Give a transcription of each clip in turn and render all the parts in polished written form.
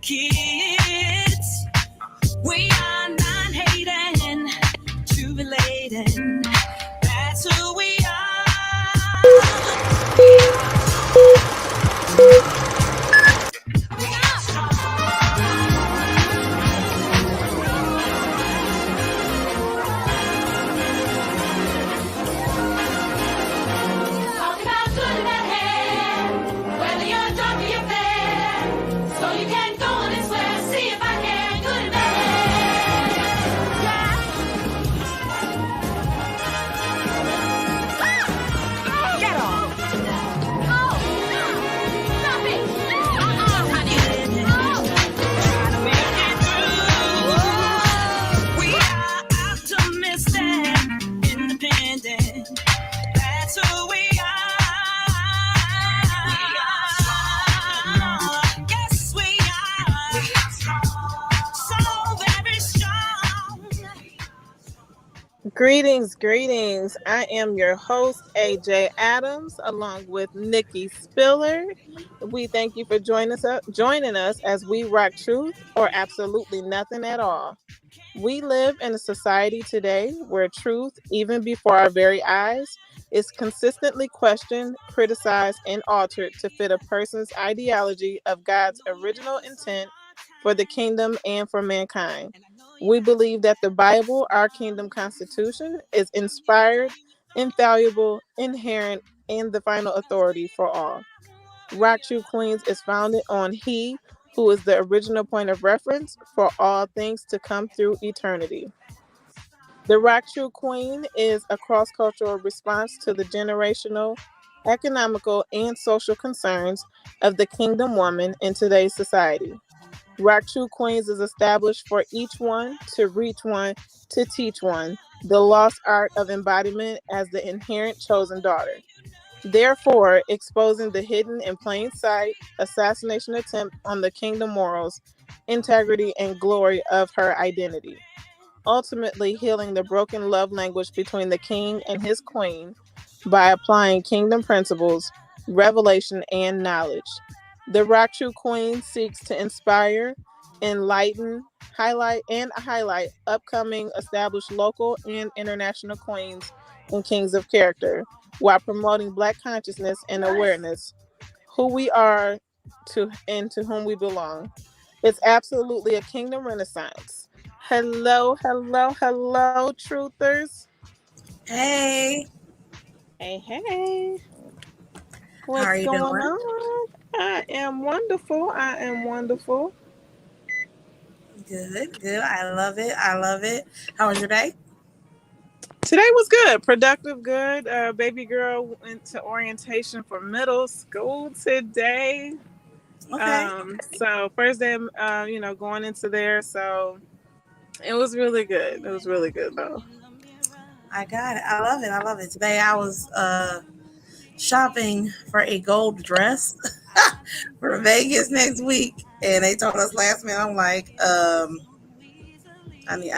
kids. We are not hating, jubilating. That's who we are. We are strong. Talk about good and bad, whether you're drunk or you're fair. So you can go on and swear, see if I can. Good and bad. Yeah. Get off. Oh, stop it. Honey. Try to make it through. We are optimistic, independent. That's who we are. Yes, we are. So very strong. Greetings. I am your host, AJ Adams, along with Nikki Spiller. We thank you for joining us as we rock truth or absolutely nothing at all. We live in a society today where truth, even before our very eyes, is consistently questioned, criticized, and altered to fit a person's ideology of God's original intent for the kingdom and for mankind. We believe that the Bible, our kingdom constitution, is inspired, infallible, inherent, and the final authority for all. RockTrue Queens is founded on He, who is the original point of reference for all things to come through eternity. The RockTrue Queen is a cross cultural response to the generational, economical, and social concerns of the kingdom woman in today's society. RockTrue Queens is established for each one, to reach one, to teach one, the lost art of embodiment as the inherent chosen daughter. Therefore, exposing the hidden in plain sight assassination attempt on the kingdom morals, integrity, and glory of her identity. Ultimately, healing the broken love language between the king and his queen by applying kingdom principles, revelation, and knowledge. The Rock True Queen seeks to inspire, enlighten, highlight upcoming established local and international queens and kings of character while promoting Black consciousness and awareness, who we are to and to whom we belong. It's absolutely a kingdom renaissance. Hello, truthers. Hey, Hey. how are What's you going doing? on? I am wonderful. Good. I love it. How was your day? Today was good, productive, good. Baby girl went to orientation for middle school today. Okay. So first day, going into there. So it was really good. It was really good though. I got it. I love it. Today I was shopping for a gold dress for Vegas next week, and they told us last minute. I'm like, I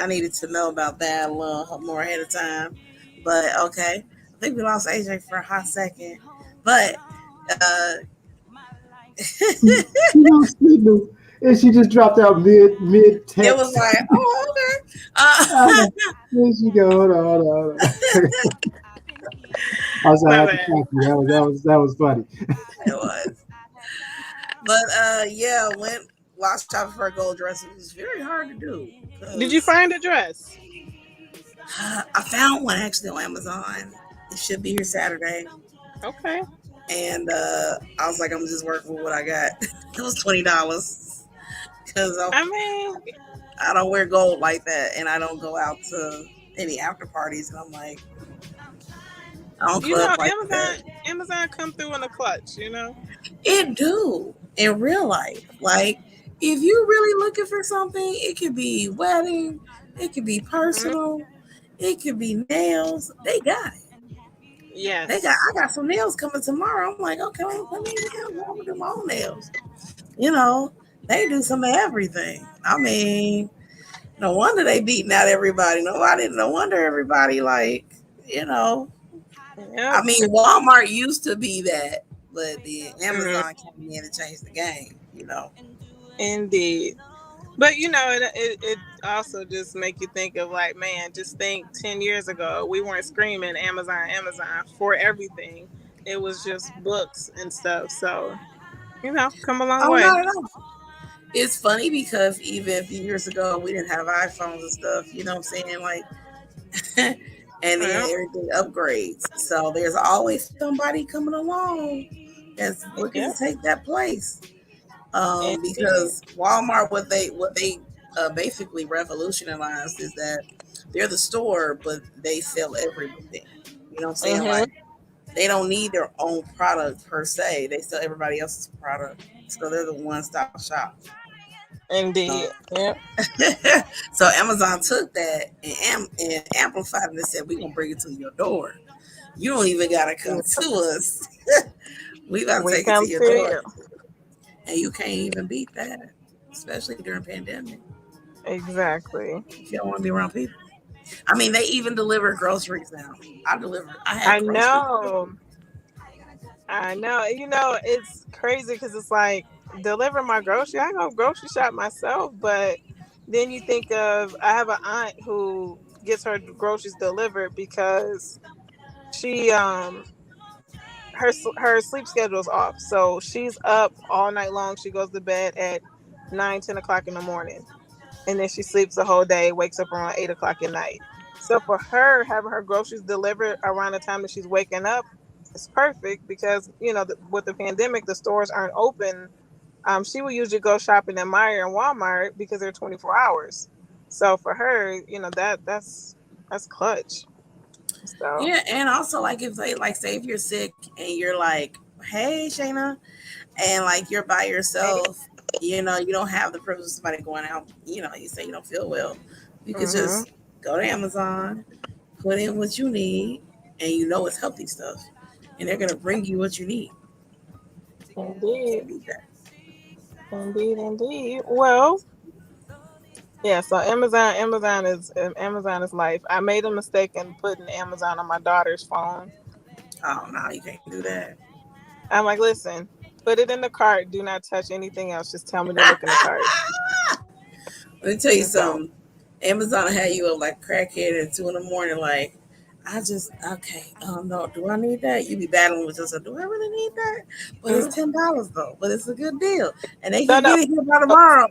needed to know about that a little more ahead of time. But okay, I think we lost AJ for a hot second, but uh, She lost signal, and she just dropped out mid it was text. like, oh okay. There she go. Hold on. I'm sorry, I My had to bad. thank you. That was funny. It was. But yeah, went lost shopping for a gold dress. It was very hard to do Did you because find a dress? I found one actually on Amazon. It should be here Saturday, Okay. and I was like, I'm just working with what I got. It was $20 because I mean, I don't wear gold like that, and I don't go out to any after parties, and I'm like, I don't club like that. Amazon come through in a clutch. It do in real life. Like if you're really looking for something, it could be wedding, it could be Hmm. personal, it could be nails. They got it. Yes. I got some nails coming tomorrow. I'm like, okay, let me I'm gonna do my own nails. You know, they do some of everything. I mean, no wonder they beating out everybody. No wonder everybody like, you know. I Yep. mean, Walmart used to be that, but the Hmm. Amazon came in and changed the game. You know. Indeed. But it also just make you think of like, man, just think 10 years ago we weren't screaming Amazon, Amazon for everything. It was just books and stuff. So, come a long Oh, way. not at all. It's funny because even a few years ago, we didn't have iPhones and stuff. You know what I'm saying? Like, and then Yeah. everything upgrades. So there's always somebody coming along that's looking to Yep. take that place. Indeed. Because Walmart, what they basically revolutionized is that they're the store, but they sell everything. You know what I'm saying? Mm-hmm. Like they don't need their own product per se. They sell everybody else's product, so they're the one-stop shop. Indeed. Yep. So Amazon took that and amplified it and said, "We're gonna bring it to your door. You don't even gotta come to us. We about to We take it to come your to door." you. And you can't even beat that, especially during pandemic. Exactly. If you don't want to be around people. I mean, they even deliver groceries now. I had I groceries. know. I know. It's crazy because it's like deliver my grocery. I go grocery shop myself, but then you think of I have an aunt who gets her groceries delivered because she her sleep schedule is off, so she's up all night long. She goes to bed at 9, 10 o'clock in the morning, and then she sleeps the whole day, wakes up around 8 o'clock at night. So for her, having her groceries delivered around the time that she's waking up is perfect because with the pandemic, the stores aren't open. She would usually go shopping at Meijer and Walmart because they're 24 hours. So for her, that's clutch. So Yeah, and also like if they like say if you're sick and you're like, "Hey, Shayna," and like you're by hey, yourself, you don't have the privilege of somebody going out. You say you don't feel well, you could mm-hmm. just go to Amazon, put in what you need, and it's healthy stuff, and they're gonna bring you what you need. Indeed, Can't beat that. indeed, indeed. Well, yeah, so Amazon is life. I made a mistake in putting Amazon on my daughter's phone. Oh no, you can't do that. I'm like, listen, put it in the cart. Do not touch anything else. Just tell me to look in the cart. Let me tell you Just don't. something. Amazon will have you up like crackhead at 2 in the morning. Like, okay. No, do I need that? You be battling with yourself. Do I really need that? But it's Mm. $10 though. But it's a good deal, and they No, can no. get it here by no, tomorrow.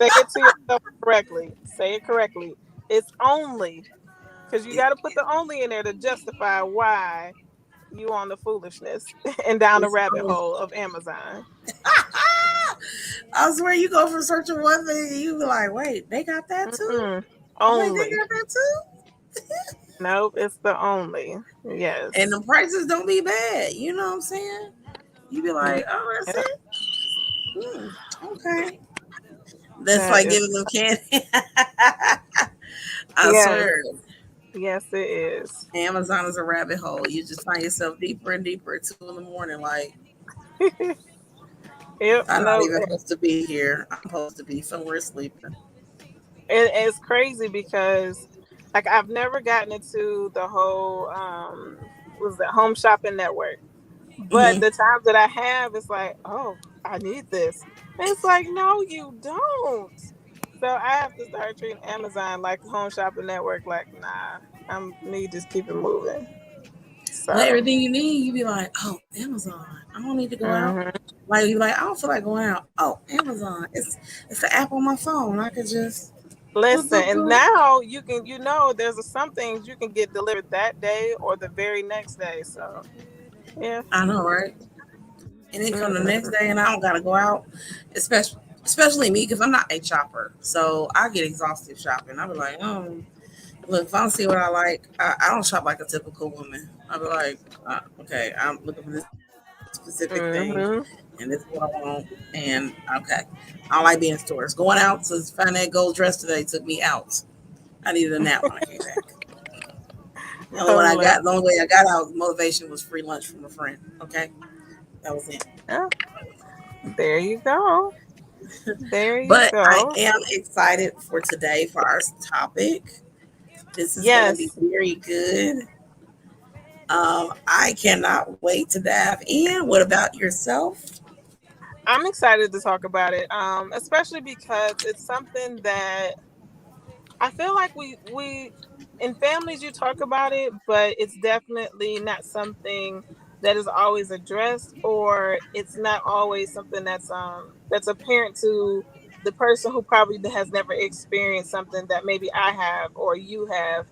Say it to yourself correctly. Say it correctly. It's only because you got to put the only in there to justify why you on the foolishness and down the It's rabbit hole of Amazon. I swear, you go from searching one thing, and you be like, "Wait, they got that too? Mm-mm. Oh, wait, they Only. got that too." Nope, it's the only. And Yes. the prices don't be bad. You know what I'm saying? You be Yeah. like, "Oh, that's it. Hmm, okay." That's That like is. giving them candy. I Yes. swear. Yes, it is. Amazon is a rabbit hole. You just find yourself deeper and deeper at 2 in the morning. Like, Yep. I'm not No. even supposed to be here. I'm supposed to be somewhere sleeping. It's crazy because like I've never gotten into the whole was the home shopping network. But Hmm. the times that I have, it's like, oh, I need this. And it's like, no, you don't. So I have to start treating Amazon like a home shopping network. Like, nah, I'm need to just keep it moving. But So, everything you need, you be like, oh, Amazon. I don't need to go out. mhm. Like you like, I don't feel like going out. Oh, Amazon. It's an app on my phone. I could just boop Listen, boop and boop. now you can, there's some things you can get delivered that day or the very next day. So, yeah. I know, right? And then come the next Mm-mm. day, and I don't gotta go out. Especially me, because I'm not a shopper, so I get exhausted shopping. I be like, oh. Look, if I don't see what I like, I don't shop like a typical woman. I'll be like, okay, I'm looking for this specific thing, Mm-hmm. and this is what I want. And okay, I don't like being in stores. Going out to find that gold dress today took me out. I needed a nap when I came back. The only way I got out, motivation was free lunch from a friend. Okay, that was it. Yeah, there you go. There you But I go. am excited for today for our topic. This is going to be Yes. very good. I cannot wait to dive in. What about yourself? I'm excited to talk about it, especially because it's something that I feel like we in families you talk about it, but it's definitely not something that is always addressed, or it's not always something that's apparent to the person who probably has never experienced something that maybe I have or you have.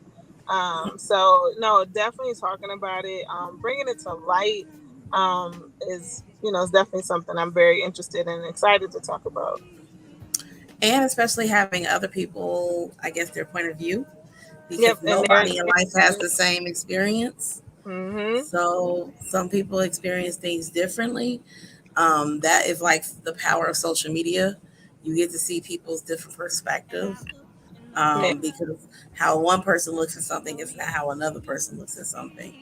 So no, definitely talking about it, bringing it to light, is is definitely something I'm very interested and excited to talk about. And especially having other people, I guess, their point of view, because Yep, and their nobody in life has the same experience. experience. So some people experience things differently. That is like the power of social media. You get to see people's different perspectives, Hmm. because how one person looks at something is not how another person looks at something.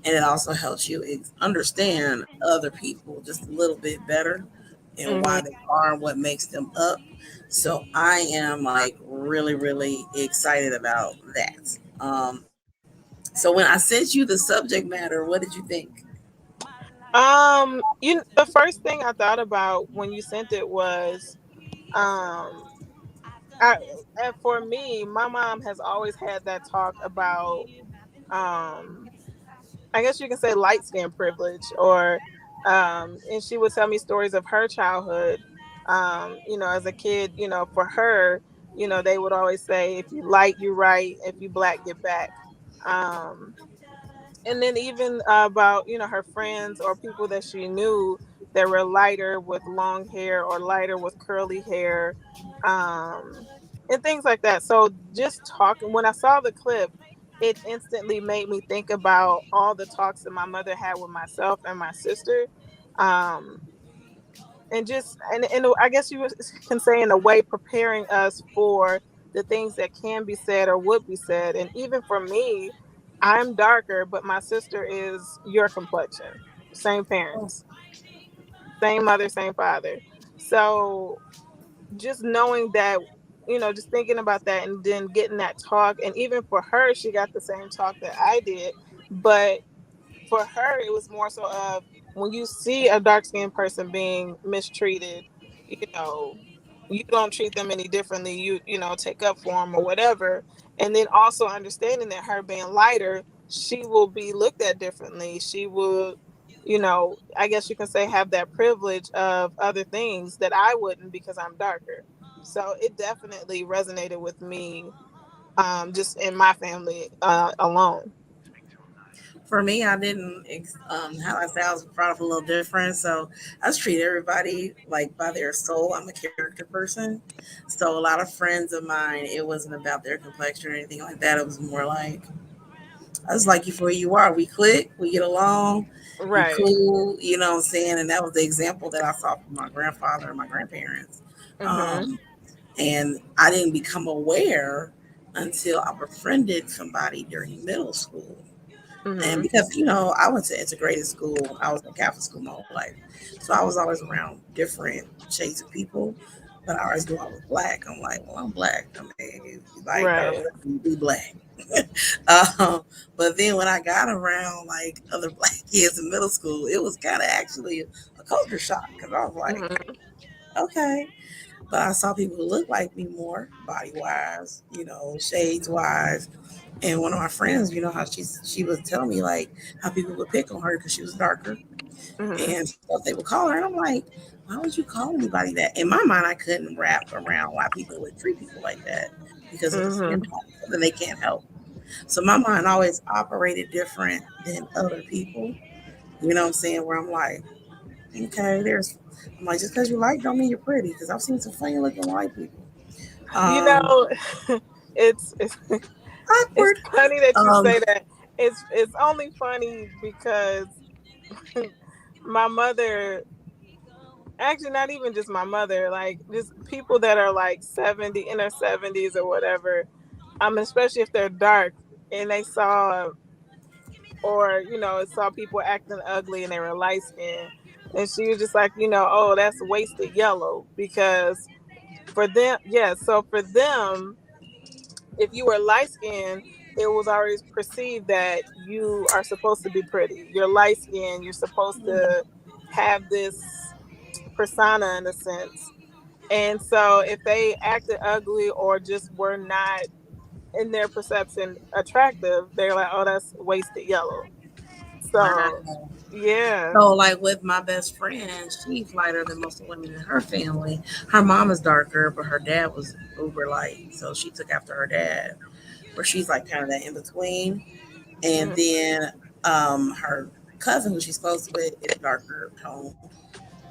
And it also helps you understand other people just a little bit better and Hmm. why they are and what makes them up. So I am like really, really excited about that. So when I sent you the subject matter, what did you think? The first thing I thought about when you sent it was, um, I, and for me, my mom has always had that talk about, um, I guess you can say light skin privilege, or, and she would tell me stories of her childhood. As a kid, for her, they would always say, if you light, you right. If you black, get back. Um, and then even about her friends or people that she knew that were lighter with long hair or lighter with curly hair, um and things like that. So just talking, when I saw the clip, it instantly made me think about all the talks that my mother had with myself and my sister, um and just and I guess you can say in a way preparing us for the things that can be said or would be said. And even for me, I'm darker, but my sister is your complexion, same parents, same mother, same father. So just knowing that, just thinking about that and then getting that talk, and even for her, she got the same talk that I did, but for her it was more so of, when you see a dark skinned person being mistreated, you know you don't treat them any differently, take up for them or whatever. And then also understanding that her being lighter, she will be looked at differently. She will, I guess you can say, have that privilege of other things that I wouldn't, because I'm darker. So it definitely resonated with me, just in my family alone. For me, I didn't, how I say, I was brought up a little different. So I just treat everybody like by their soul. I'm a character person. So a lot of friends of mine, it wasn't about their complexion or anything like that. It was more like, I just like you for who you are. We click, we get along, you Right. cool, you know what I'm saying? And that was the example that I saw from my grandfather and my grandparents. Mhm. Um, and I didn't become aware until I befriended somebody during middle school. And Mhm. because, I went to integrated school, I was in Catholic school my whole life. So I was always around different shades of people, but I always knew I was black. I'm like, well, I'm black. I mean, you like dark, Right. you be black. But then when I got around like other black kids in middle school, it was kind of actually a culture shock because I was like, Mhm. okay. But I saw people who looked like me more body wise, shades wise. And one of my friends, how she would tell me like how people would pick on her because she was darker Mhm. and stuff they would call her. And I'm like, why would you call anybody that? In my mind, I couldn't wrap around why people would treat people like that because of the skin Mhm. tone, something they can't help. So my mind always operated different than other people. You know what I'm saying? Where I'm like, okay, I'm like, just because you like don't mean you're pretty because I've seen some funny looking white people. You Um, know, it's it's Awkward. funny that you Um, say that. It's only funny because my mother, actually not even just my mother, like just people that are like 70, in their 70s or whatever, especially if they're dark and they saw, or saw people acting ugly and they were light skinned, and she was just like, oh, that's wasted yellow, because for them, yeah, so for them, if you were light skinned, it was always perceived that you are supposed to be pretty. You're light skinned, you're supposed to have this, persona in a sense. And so if they acted ugly or just were not in their perception attractive, they're like, oh, that's wasted yellow. So Wow. yeah. So, like with my best friend, she's lighter than most of the women in her family. Her mom is darker, but her dad was uber light, so she took after her dad. Where she's like kind of that in between. And Mm, then her cousin, who she's close with, is darker tone,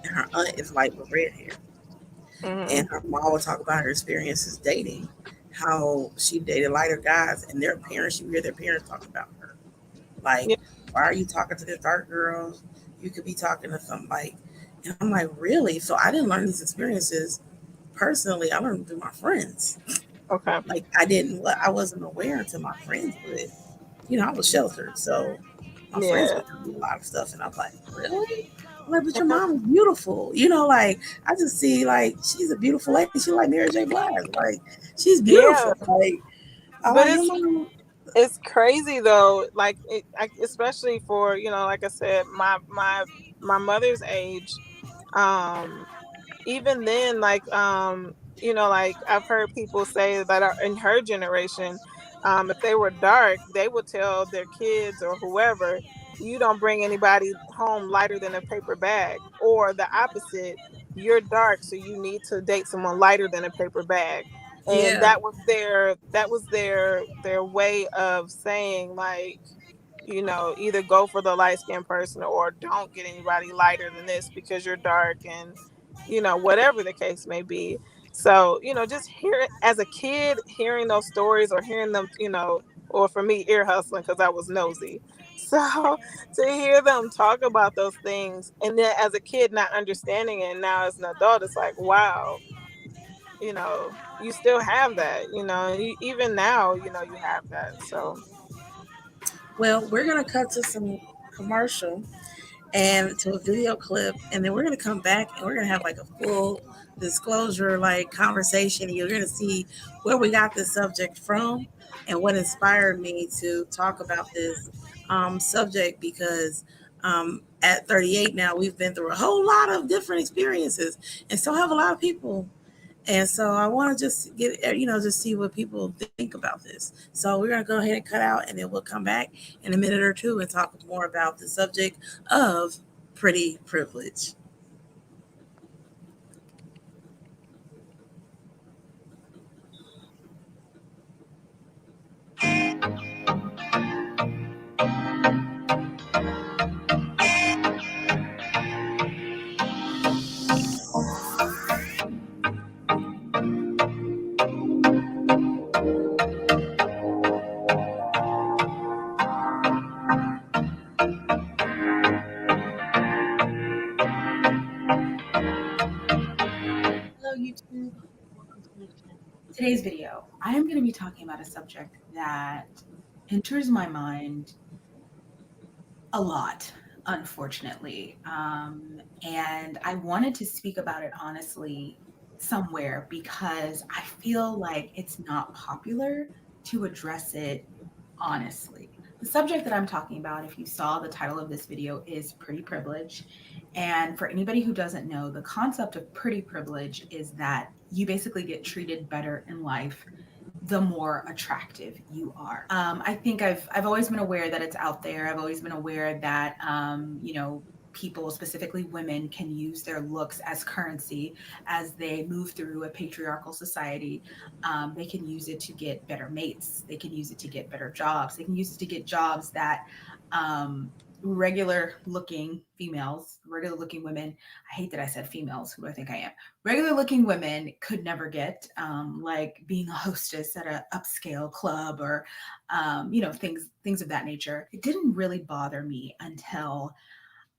and her aunt is light with red hair. And mm, her mom would talk about her experiences dating, how she dated lighter guys, and their parents. You hear their parents talk about her, like, yeah. "Why are you talking to this dark girl? You could be talking to some like." And I'm like, really? So I didn't learn these experiences personally. I learned through my friends. Okay. Like I didn't, I wasn't aware until my friends would. I was sheltered, so my friends Yeah. would tell me a lot of stuff, and I'm like, really? I'm like, but your mom is beautiful. Like I just see like she's a beautiful lady. She like Mary J. Blige. Like she's Yeah. beautiful. Like I But like your mom. it's crazy though, like especially for, like I said, my mother's age. um Even then, like, like I've heard people say that are in her generation, if they were dark, they would tell their kids or whoever, you don't bring anybody home lighter than a paper bag, or the opposite, you're dark, so you need to date someone lighter than a paper bag. And Yeah, that was their way of saying, like, either go for the light skinned person or don't get anybody lighter than this because you're dark, and whatever the case may be. So, just hear as a kid, hearing those stories or hearing them, or for me, ear hustling because I was nosy. So to hear them talk about those things, and then as a kid not understanding it, and now as an adult, it's like, wow, you still have that, and even now, you have that. So well, we're gonna cut to some commercial and to a video clip, and then we're gonna come back and we're gonna have like a full disclosure, like conversation. You're gonna see where we got this subject from and what inspired me to talk about this subject because at 38 now we've been through a whole lot of different experiences, and so have a lot of people. And so I want to just just see what people think about this. So we're going to go ahead and cut out, and then we'll come back in a minute or two and talk more about the subject of pretty privilege. Hello, YouTube. Welcome to my channel. Today's video, I am going to be talking about a subject that enters my mind a lot, unfortunately. And I wanted to speak about it honestly somewhere because I feel like it's not popular to address it honestly. The subject that I'm talking about, if you saw the title of this video, is pretty privilege. And for anybody who doesn't know, the concept of pretty privilege is that you basically get treated better in life the more attractive you are. I think I've always been aware that it's out there. I've always been aware that people, specifically women, can use their looks as currency as they move through a patriarchal society. They can use it to get better mates. They can use it to get better jobs. They can use it to get jobs that regular looking females, regular looking women, I hate that I said females, who do I think I am? Regular looking women could never get, like being a hostess at an upscale club or, things of that nature. It didn't really bother me until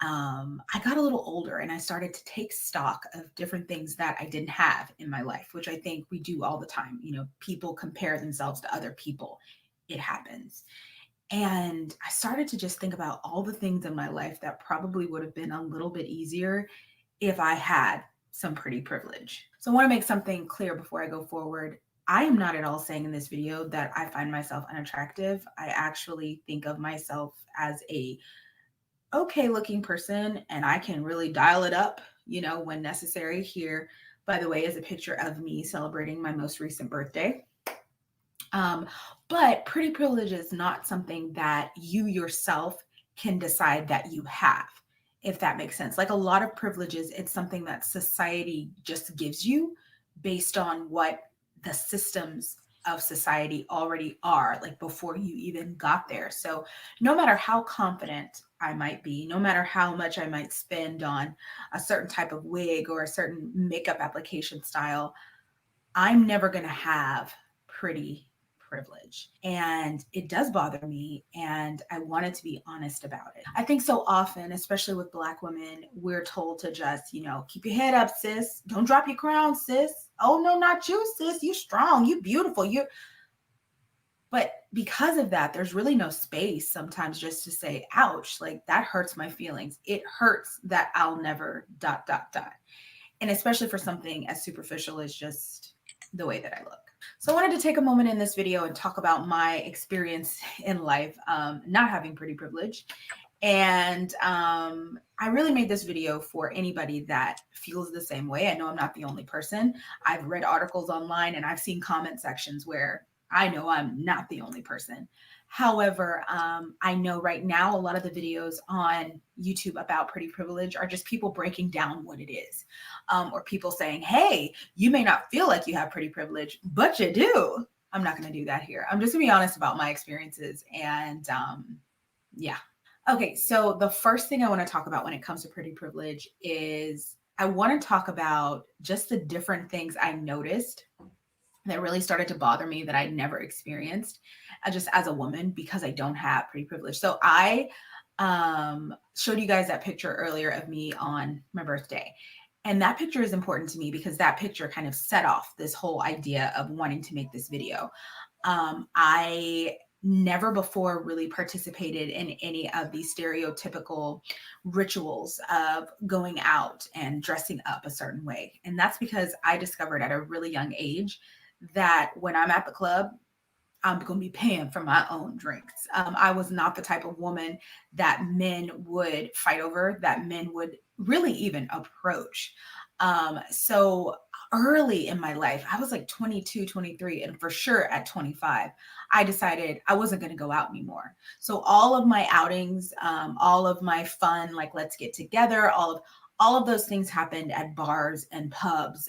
I got a little older and I started to take stock of different things that I didn't have in my life, which I think we do all the time. People compare themselves to other people. It happens. And I started to just think about all the things in my life that probably would have been a little bit easier if I had some pretty privilege. So I want to make something clear before I go forward. I am not at all saying in this video that I find myself unattractive. I actually think of myself as a okay looking person, and I can really dial it up when necessary. Here, by the way, is a picture of me celebrating my most recent birthday. Um, but pretty privilege is not something that you yourself can decide that you have, if that makes sense. Like a lot of privileges, it's something that society just gives you based on what the systems of society already are, like before you even got there. So no matter how confident I might be, no matter how much I might spend on a certain type of wig or a certain makeup application style, I'm never going to have pretty privilege. And it does bother me. And I wanted to be honest about it. I think so often, especially with Black women, we're told to just, keep your head up, sis. Don't drop your crown, sis. Oh, no, not you, sis. You strong. You beautiful. But because of that, there's really no space sometimes just to say, ouch, like that hurts my feelings. It hurts that I'll never ... And especially for something as superficial as just the way that I look. So I wanted to take a moment in this video and talk about my experience in life, not having pretty privilege. And I really made this video for anybody that feels the same way. I know I'm not the only person. I've read articles online and I've seen comment sections where I know I'm not the only person. However, I know right now a lot of the videos on YouTube about pretty privilege are just people breaking down what it is, or people saying, hey, you may not feel like you have pretty privilege, but you do. I'm not going to do that here. I'm just going to be honest about my experiences. And yeah. Okay, so the first thing I want to talk about when it comes to pretty privilege is I want to talk about just the different things I noticed that really started to bother me that I never experienced just as a woman because I don't have pretty privilege. So I showed you guys that picture earlier of me on my birthday. And that picture is important to me because that picture kind of set off this whole idea of wanting to make this video. I never before really participated in any of these stereotypical rituals of going out and dressing up a certain way. And that's because I discovered at a really young age that when I'm at the club, I'm going to be paying for my own drinks. I was not the type of woman that men would fight over, that men would really even approach. So early in my life, I was like 22, 23, and for sure at 25, I decided I wasn't going to go out anymore. So all of my outings, all of my fun, like let's get together, all of those things happened at bars and pubs.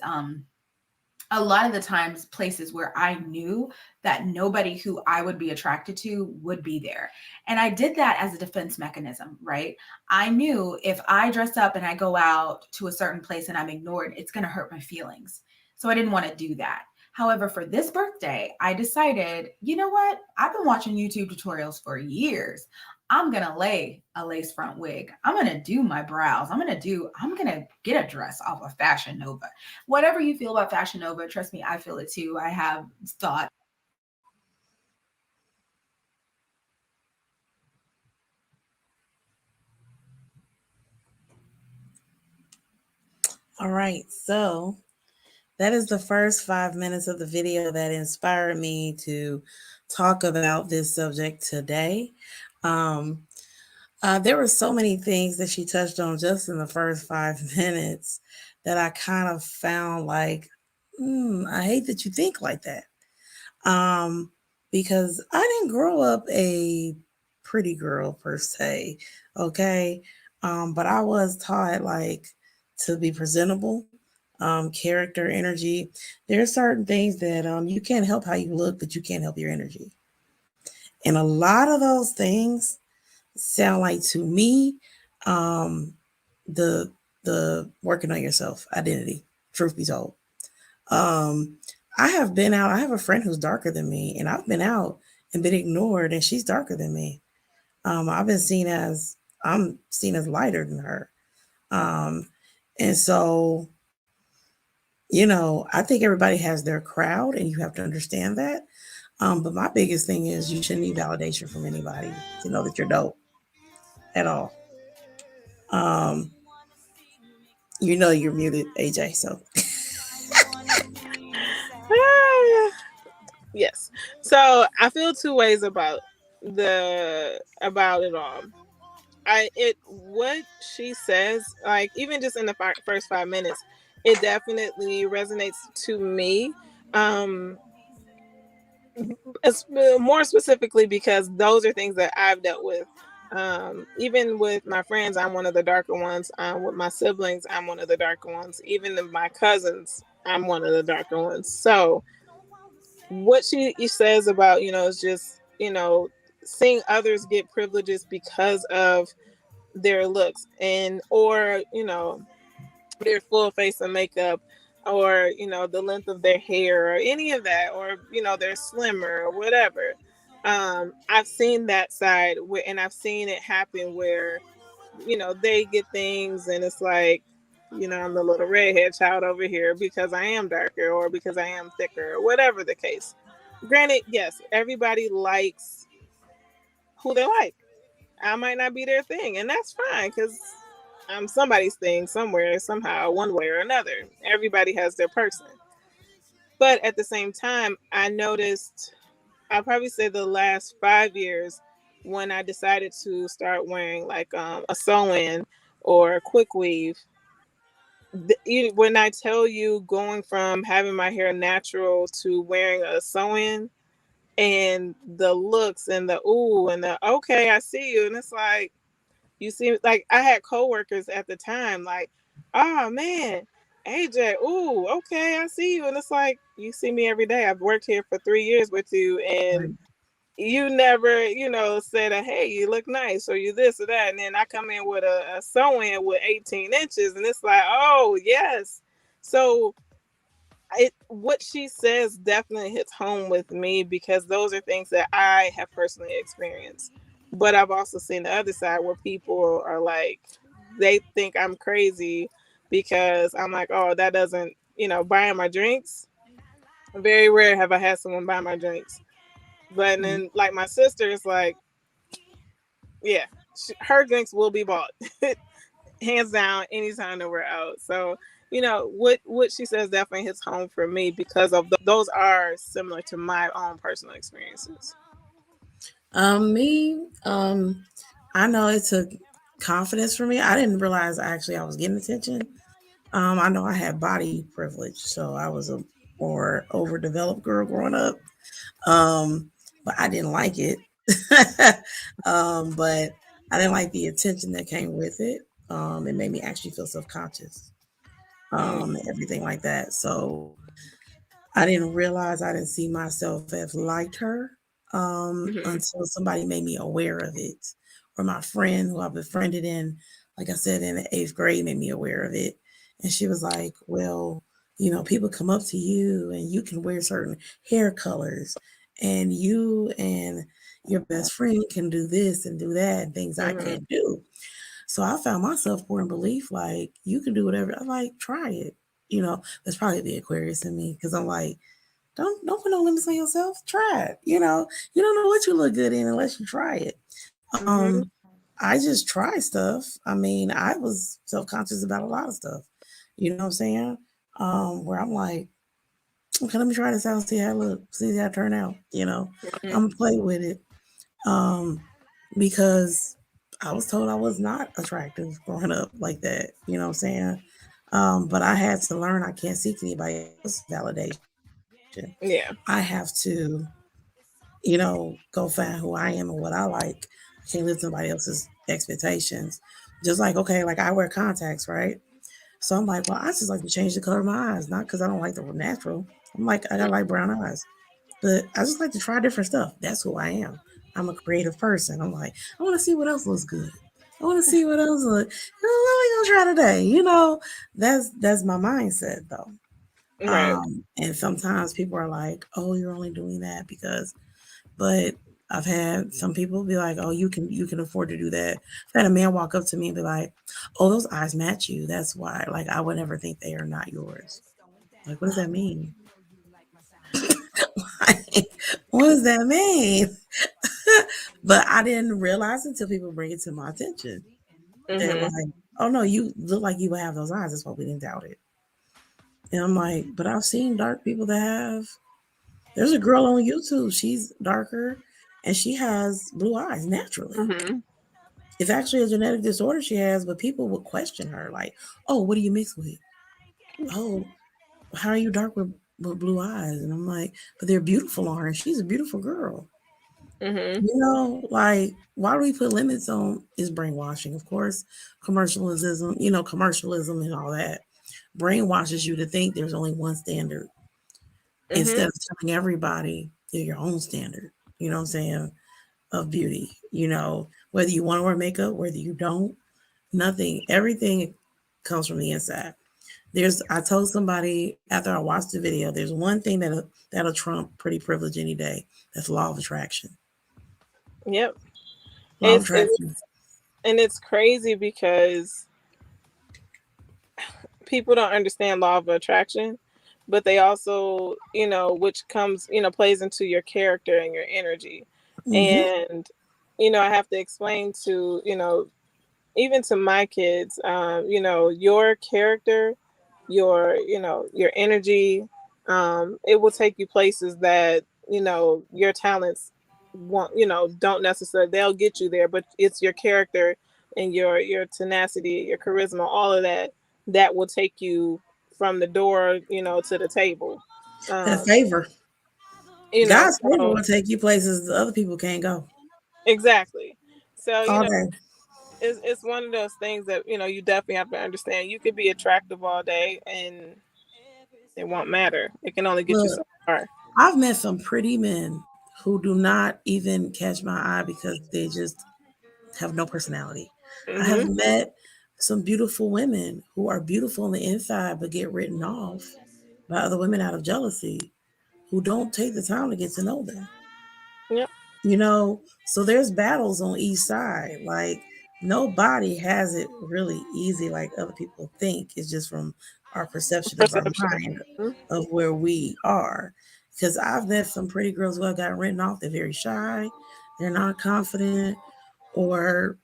A lot of the times places where I knew that nobody who I would be attracted to would be there. And I did that as a defense mechanism, right? I knew if I dress up and I go out to a certain place and I'm ignored, it's going to hurt my feelings. So I didn't want to do that. However, for this birthday, I decided, you know what? I've been watching YouTube tutorials for years. I'm going to lay a lace front wig. I'm going to do my brows. I'm going to get a dress off of Fashion Nova. Whatever you feel about Fashion Nova, trust me, I feel it too. I have thought. All right, so that is the first 5 minutes of the video that inspired me to talk about this subject today. There were so many things that she touched on just in the first 5 minutes that I kind of found like, I hate that you think like that. Because I didn't grow up a pretty girl per se, okay? But I was taught like to be presentable, character, energy. There are certain things that you can't help how you look, but you can't help your energy. And a lot of those things sound like to me the working on yourself identity, truth be told. I have been out. I have a friend who's darker than me, and I've been out and been ignored, and she's darker than me. I've been I'm seen as lighter than her. And so, I think everybody has their crowd, and you have to understand that. But my biggest thing is you shouldn't need validation from anybody to know that you're dope at all. You're muted, AJ. So Yes. So I feel two ways about it all. what she says, like even just in the first 5 minutes, it definitely resonates to me. Um, more specifically because those are things that I've dealt with. Even with my friends, I'm one of the darker ones. With my siblings, I'm one of the darker ones. Even my cousins, I'm one of the darker ones. So what she says about, is just, seeing others get privileges because of their looks, and or their full face of makeup, or the length of their hair or any of that, or they're slimmer or whatever. I've seen that side where, and I've seen it happen where they get things and it's like, I'm the little redhead child over here because I am darker or because I am thicker or whatever the case. Granted, yes, everybody likes who they like. I might not be their thing, and that's fine because I'm somebody's thing somewhere, somehow, one way or another. Everybody has their person. But at the same time, I noticed, I'll probably say the last 5 years, when I decided to start wearing like a sew in or a quick weave. When I tell you, going from having my hair natural to wearing a sew in, and the looks and the ooh and the okay, I see you, and it's like, you see, like I had coworkers at the time, like, oh man, AJ, ooh, okay, I see you. And it's like, you see me every day. I've worked here for 3 years with you, and Right. you never, said, hey, you look nice, or you this or that. And then I come in with a sew in with 18 inches, and it's like, oh, yes. So what she says definitely hits home with me because those are things that I have personally experienced. But I've also seen the other side where people are like, they think I'm crazy because I'm like, oh, that doesn't, buying my drinks. Very rare have I had someone buy my drinks. But then, like, my sister is like, yeah, her drinks will be bought. Hands down, anytime that we're out. So what she says definitely hits home for me because of those are similar to my own personal experiences. Me, I know it took confidence for me. I didn't realize actually I was getting attention. I know I had body privilege, so I was a more overdeveloped girl growing up. Um, but I didn't like it. But I didn't like the attention that came with it. It made me actually feel self-conscious, Mm. and everything like that. So I didn't realize I didn't see myself as like her Hmm. until somebody made me aware of it. Or my friend who I befriended in, like I said, in the eighth grade made me aware of it. And she was like, well, people come up to you and you can wear certain hair colors, and you and your best friend can do this and do that, and things I Hmm. can't do. So I found myself pouring belief, like, you can do whatever. I'm like, try it. That's probably the Aquarius in me, because I'm like, don't put no limits on yourself. Try it. You don't know what you look good in unless you try it. Hmm. I just try stuff. I mean, I was self conscious about a lot of stuff. You know what I'm saying? Where I'm like, okay, let me try this out and see how it look, see how it turn out. Hmm. I'm gonna play with it. Um, because I was told I was not attractive growing up like that. You know what I'm saying? But I had to learn I can't seek anybody else's validation. I have Yeah. to, go find who I am and what I like. I can't live to somebody else's expectations. Just like, okay, like I wear contacts, right? So I'm like, well, I just like to change the color of my eyes, not because I don't like the natural. I'm like, I got like brown eyes, but I just like to try different stuff. That's who I am. I'm a creative person. I'm like, I want to see what else looks good. I want to see what else look. What we gonna try today? That's my mindset though. Right. And sometimes people are like, "Oh, you're only doing that because," but I've had some people be like, "Oh, you can afford to do that." I've had a man walk up to me and be like, "Oh, those eyes match you. That's why." Like, I would never think they are not yours. Like, what does that mean? Like, what does that mean? But I didn't realize until people bring it to my attention that, Hmm. like, oh no, you look like you would have those eyes. That's why we didn't doubt it. And I'm like, but I've seen dark people that have. There's a girl on YouTube. She's darker, and she has blue eyes naturally. Hmm. It's actually a genetic disorder she has, but people would question her, like, "Oh, what do you mix with? Oh, how are you dark with blue eyes?" And I'm like, "But they're beautiful on her. And she's a beautiful girl." Mhm. You know, like, why do we put limits on is brainwashing? Of course, commercialism, commercialism and all that brainwashes you to think there's only one standard instead Mhm. of telling everybody you're your own standard. You know what I'm saying? Of beauty. Whether you want to wear makeup, whether you don't, nothing, everything comes from the inside. I told somebody after I watched the video, there's one thing that'll trump pretty privilege any day. That's law of attraction. Yep. Law of It's attraction. and it's crazy because people don't understand law of attraction, but they also, which comes, plays into your character and your energy. Mm-hmm. And, I have to explain to, even to my kids, your character, your energy, it will take you places that, your talents don't necessarily, they'll get you there, but it's your character and your tenacity, your charisma, all of that, that will take you from the door, to the table. That Um, favor. God's favor so will take you places the other people can't go exactly. So, all day. it's one of those things that you definitely have to understand. You could be attractive all day and it won't matter. It can only get you Look, so far. I've met some pretty men who do not even catch my eye because they just have no personality. I have Mhm. met some beautiful women who are beautiful on the inside but get written off by other women out of jealousy who don't take the time to get to know them. Yep. So there's battles on each side. Like, nobody has it really easy like other people think. It's just from our perception of our Perception. mind Mhm. of where we are. Because I've met some pretty girls who have gotten written off. They're very shy, they're not confident, or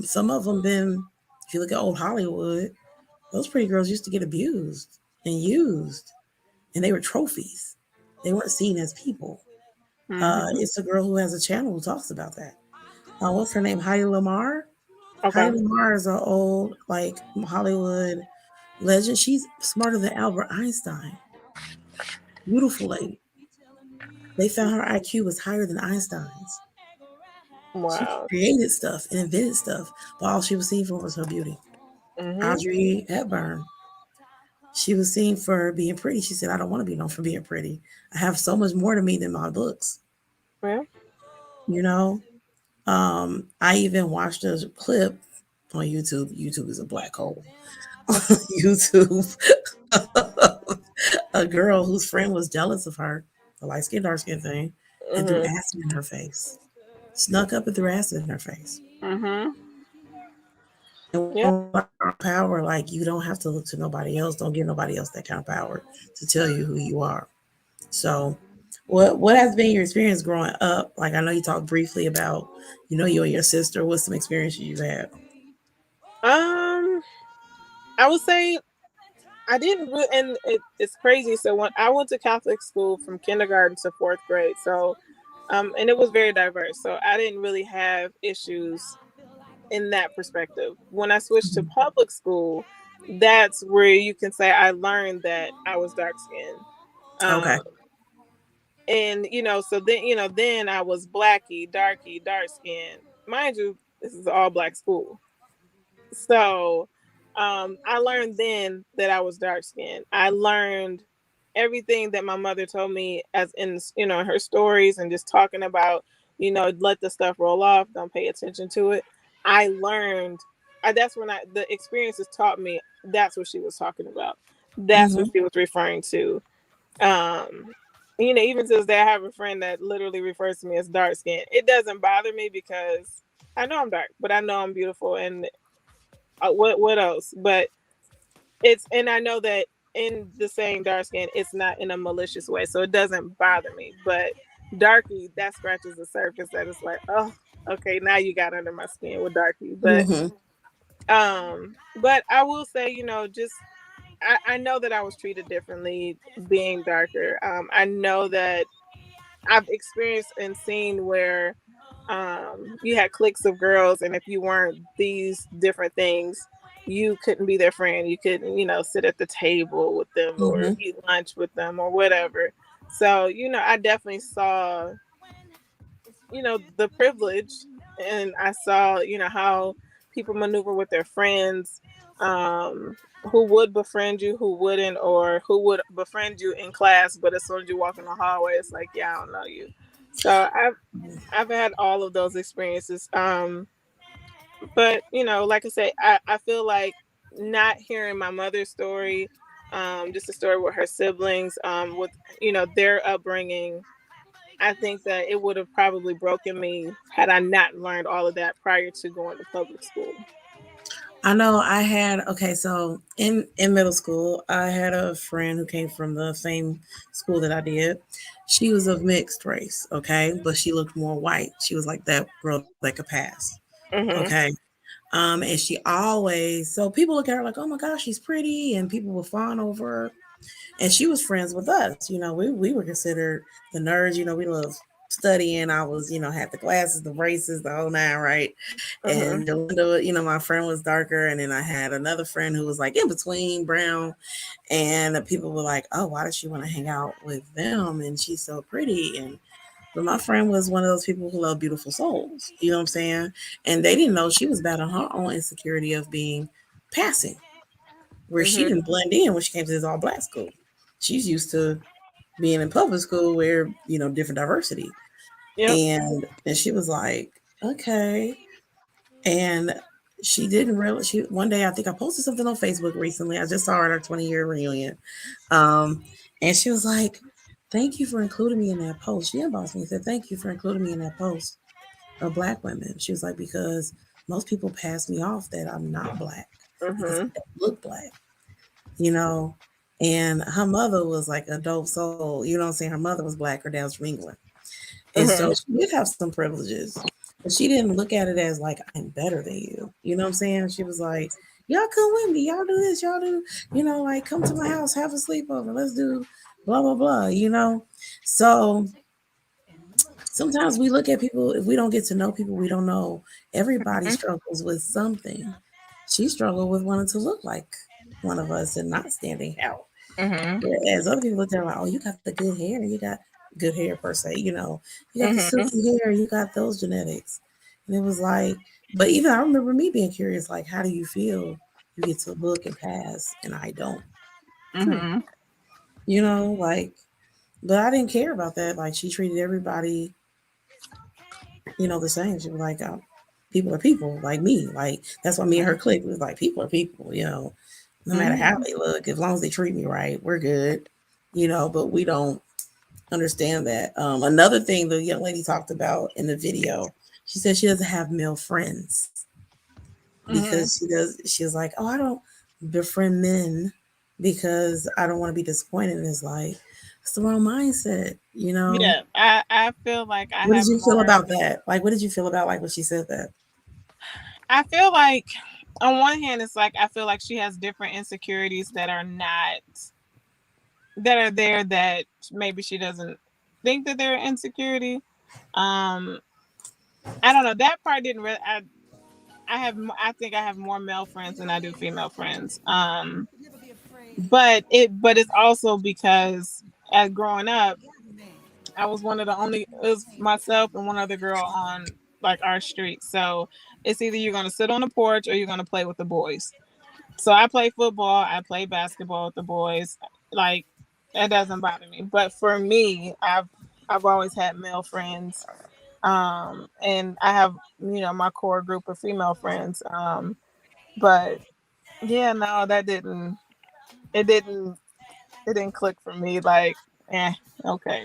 some of them been, if you look at old Hollywood, those pretty girls used to get abused and used, and they were trophies. They weren't seen as people. Mhm. It's a girl who has a channel who talks about that. What's her name? Heidi Lamar. Heidi Okay. Lamar is an old, like, Hollywood legend. She's smarter than Albert Einstein. Beautiful lady. They found her IQ was higher than Einstein's. She Wow. created stuff and invented stuff, but all she was seen for was her beauty. Mhm. Audrey Hepburn, she was seen for being pretty. She said, "I don't want to be known for being pretty. I have so much more to me than my looks." Well. You know. I even watched a clip on YouTube. YouTube is a black hole. YouTube, a girl whose friend was jealous of her, the light skin, dark skin thing, and threw Mhm. acid in her face. Snuck up and threw acid in her face. Mhm. And Yep. when we our power, like, you don't have to look to nobody else. Don't give nobody else that kind of power to tell you who you are. So, what has been your experience growing up? Like, I know you talked briefly about, you and your sister. What's some experiences you've had? Um, I would say I didn't really, and it's crazy. So when I went to Catholic school from kindergarten to fourth grade, so and it was very diverse. So I didn't really have issues in that perspective. When I switched to public school, that's where you can say I learned that I was dark skinned. Okay. Um, and so then then I was blacky, darky, dark skinned. Mind you, this is all black school. So I learned then that I was dark skinned. I learned everything that my mother told me as in her stories and just talking about, let the stuff roll off, don't pay attention to it. I learned that's when the experiences taught me that's what she was talking about. That's Mm-hmm. what she was referring to. Um even to this day I have a friend that literally refers to me as dark skinned. It doesn't bother me because I know I'm dark, but I know I'm beautiful and what else? But and I know that in the saying dark skin, it's not in a malicious way, so it doesn't bother me. But darky, that scratches the surface. That is like, oh, okay, now you got under my skin with darky. Mm-hmm. But I will say, just I know that I was treated differently being darker. I know that I've experienced and seen where you had cliques of girls, and if you weren't these different things, you couldn't be their friend. You couldn't, sit at the table with them or Mm-hmm. eat lunch with them or whatever. So, I definitely saw, the privilege, and I saw, how people maneuver with their friends, who would befriend you, who wouldn't, or who would befriend you in class, but as soon as you walk in the hallway, it's like, yeah, I don't know you. So I've had all of those experiences. But like I say, I feel like not hearing my mother's story, just a story with her siblings, with their upbringing, I think that it would have probably broken me had I not learned all of that prior to going to public school. I know I had okay, so in middle school, I had a friend who came from the same school that I did. She was of mixed race, okay, but she looked more white. She was like that girl that could pass, okay. Mhm. And she always so people look at her like, oh my gosh, she's pretty, and people would fawn over her. And she was friends with us. We were considered the nerds. We love studying. I was, had the glasses, the braces, the whole nine, right? And Mhm. Delinda, my friend was darker, and then I had another friend who was like in between brown, and the people were like, "Oh, why does she want to hang out with them? And she's so pretty." And but my friend was one of those people who love beautiful souls. You know what I'm saying? And they didn't know she was battling her own insecurity of being passing, where she Mhm. didn't blend in when she came to this all black school. She's used to being in public school where different diversity, Yep. and she was like, okay, and she didn't really. She one day I think I posted something on Facebook recently. I just saw her at our 20-year reunion, um, and she was like, "Thank you for including me in that post." She inboxed me and said, "Thank you for including me in that post of black women." She was like, "Because most people pass me off that I'm not black because I Mhm. don't look black." you know. And her mother was like a dope soul. You know what I'm saying? Her mother was black, her dad was from England. And so Mhm. she did have some privileges. But she didn't look at it as like, I'm better than you. You know what I'm saying? She was like, y'all come with me. Y'all do this. Y'all do, like come to my house, have a sleepover. Let's do blah, blah, blah. So sometimes we look at people, if we don't get to know people, we don't know. Everybody struggles with something. She struggled with wanting to look like one of us and not standing out. Mhm. Whereas other people look at her like, oh, you got the good hair, you got good hair per se. You got the Mhm. silky hair, you got those genetics. And it was like, but even I remember me being curious, like, how do you feel you get to look and pass and I don't? Hmm. Mhm. Like, but I didn't care about that. Like, she treated everybody, the same. She was like, people are people, like me. Like, that's why me and her clique was like, people are people. No matter how Mhm. they look, as long as they treat me right, we're good. But we don't understand that. Another thing the young lady talked about in the video, she said she doesn't have male friends Mhm. because she was like, oh, I don't befriend men because I don't want to be disappointed. And it's like, it's the wrong mindset. Yeah, I feel like I What did have you feel more. about that? Like, what did you feel about like when she said that? I feel like on one hand, it's like I feel like she has different insecurities that are not that are there that maybe she doesn't think that they're insecurity. Um, I don't know. That part didn't really. I think I have more male friends than I do female friends. But it's also because as growing up, I was one of the only. It was myself and one other girl on like our street. So it's either you're gonna sit on the porch or you're gonna play with the boys. So I play football, I play basketball with the boys. Like that doesn't bother me. But for me, I've always had male friends. And I have, my core group of female friends. But yeah, no, that didn't it didn't it didn't click for me like, okay.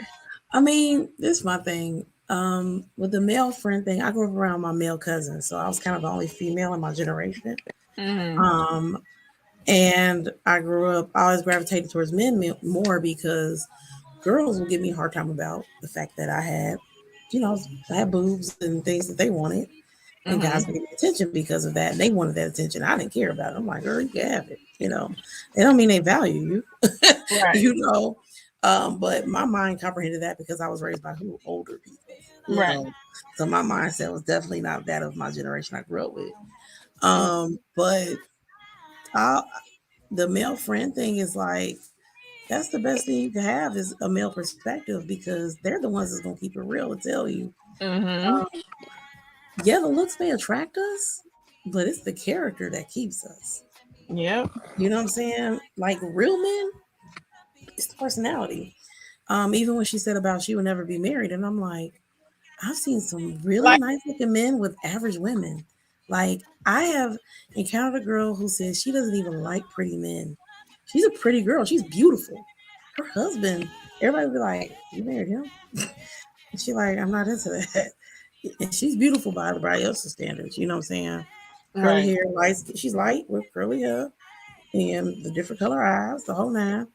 I mean, this is my thing. With the male friend thing, I grew up around my male cousins, so I was kind of the only female in my generation. Mhm. Um, And I grew up, I always gravitated towards men more because girls would give me a hard time about the fact that I had boobs and things that they wanted. And guys Mhm. would give me attention because of that. And they wanted that attention. I didn't care about it. I'm like, girl, you can have it. They don't mean they value you, Right. you know. But my mind comprehended that because I was raised by older people, you Right. know. So my mindset was definitely not that of my generation I grew up with. Mm. But I, the male friend thing is like that's the best thing you can have is a male perspective because they're the ones that's gonna keep it real and tell you, Mm-hmm. um, yeah, the looks may attract us, but it's the character that keeps us. Yep. You know what I'm saying? Like real men, it's the personality. Even when she said about she would never be married, and I'm like, I've seen some really Like, nice looking men with average women. Like I have encountered a girl who says she doesn't even like pretty men. She's a pretty girl. She's beautiful. Her husband, everybody would be like, "You married him?" And she like, "I'm not into that." And she's beautiful by everybody else's standards. You know what I'm saying? Curly right. hair, light. She's light with curly hair and the different color eyes, the whole nine.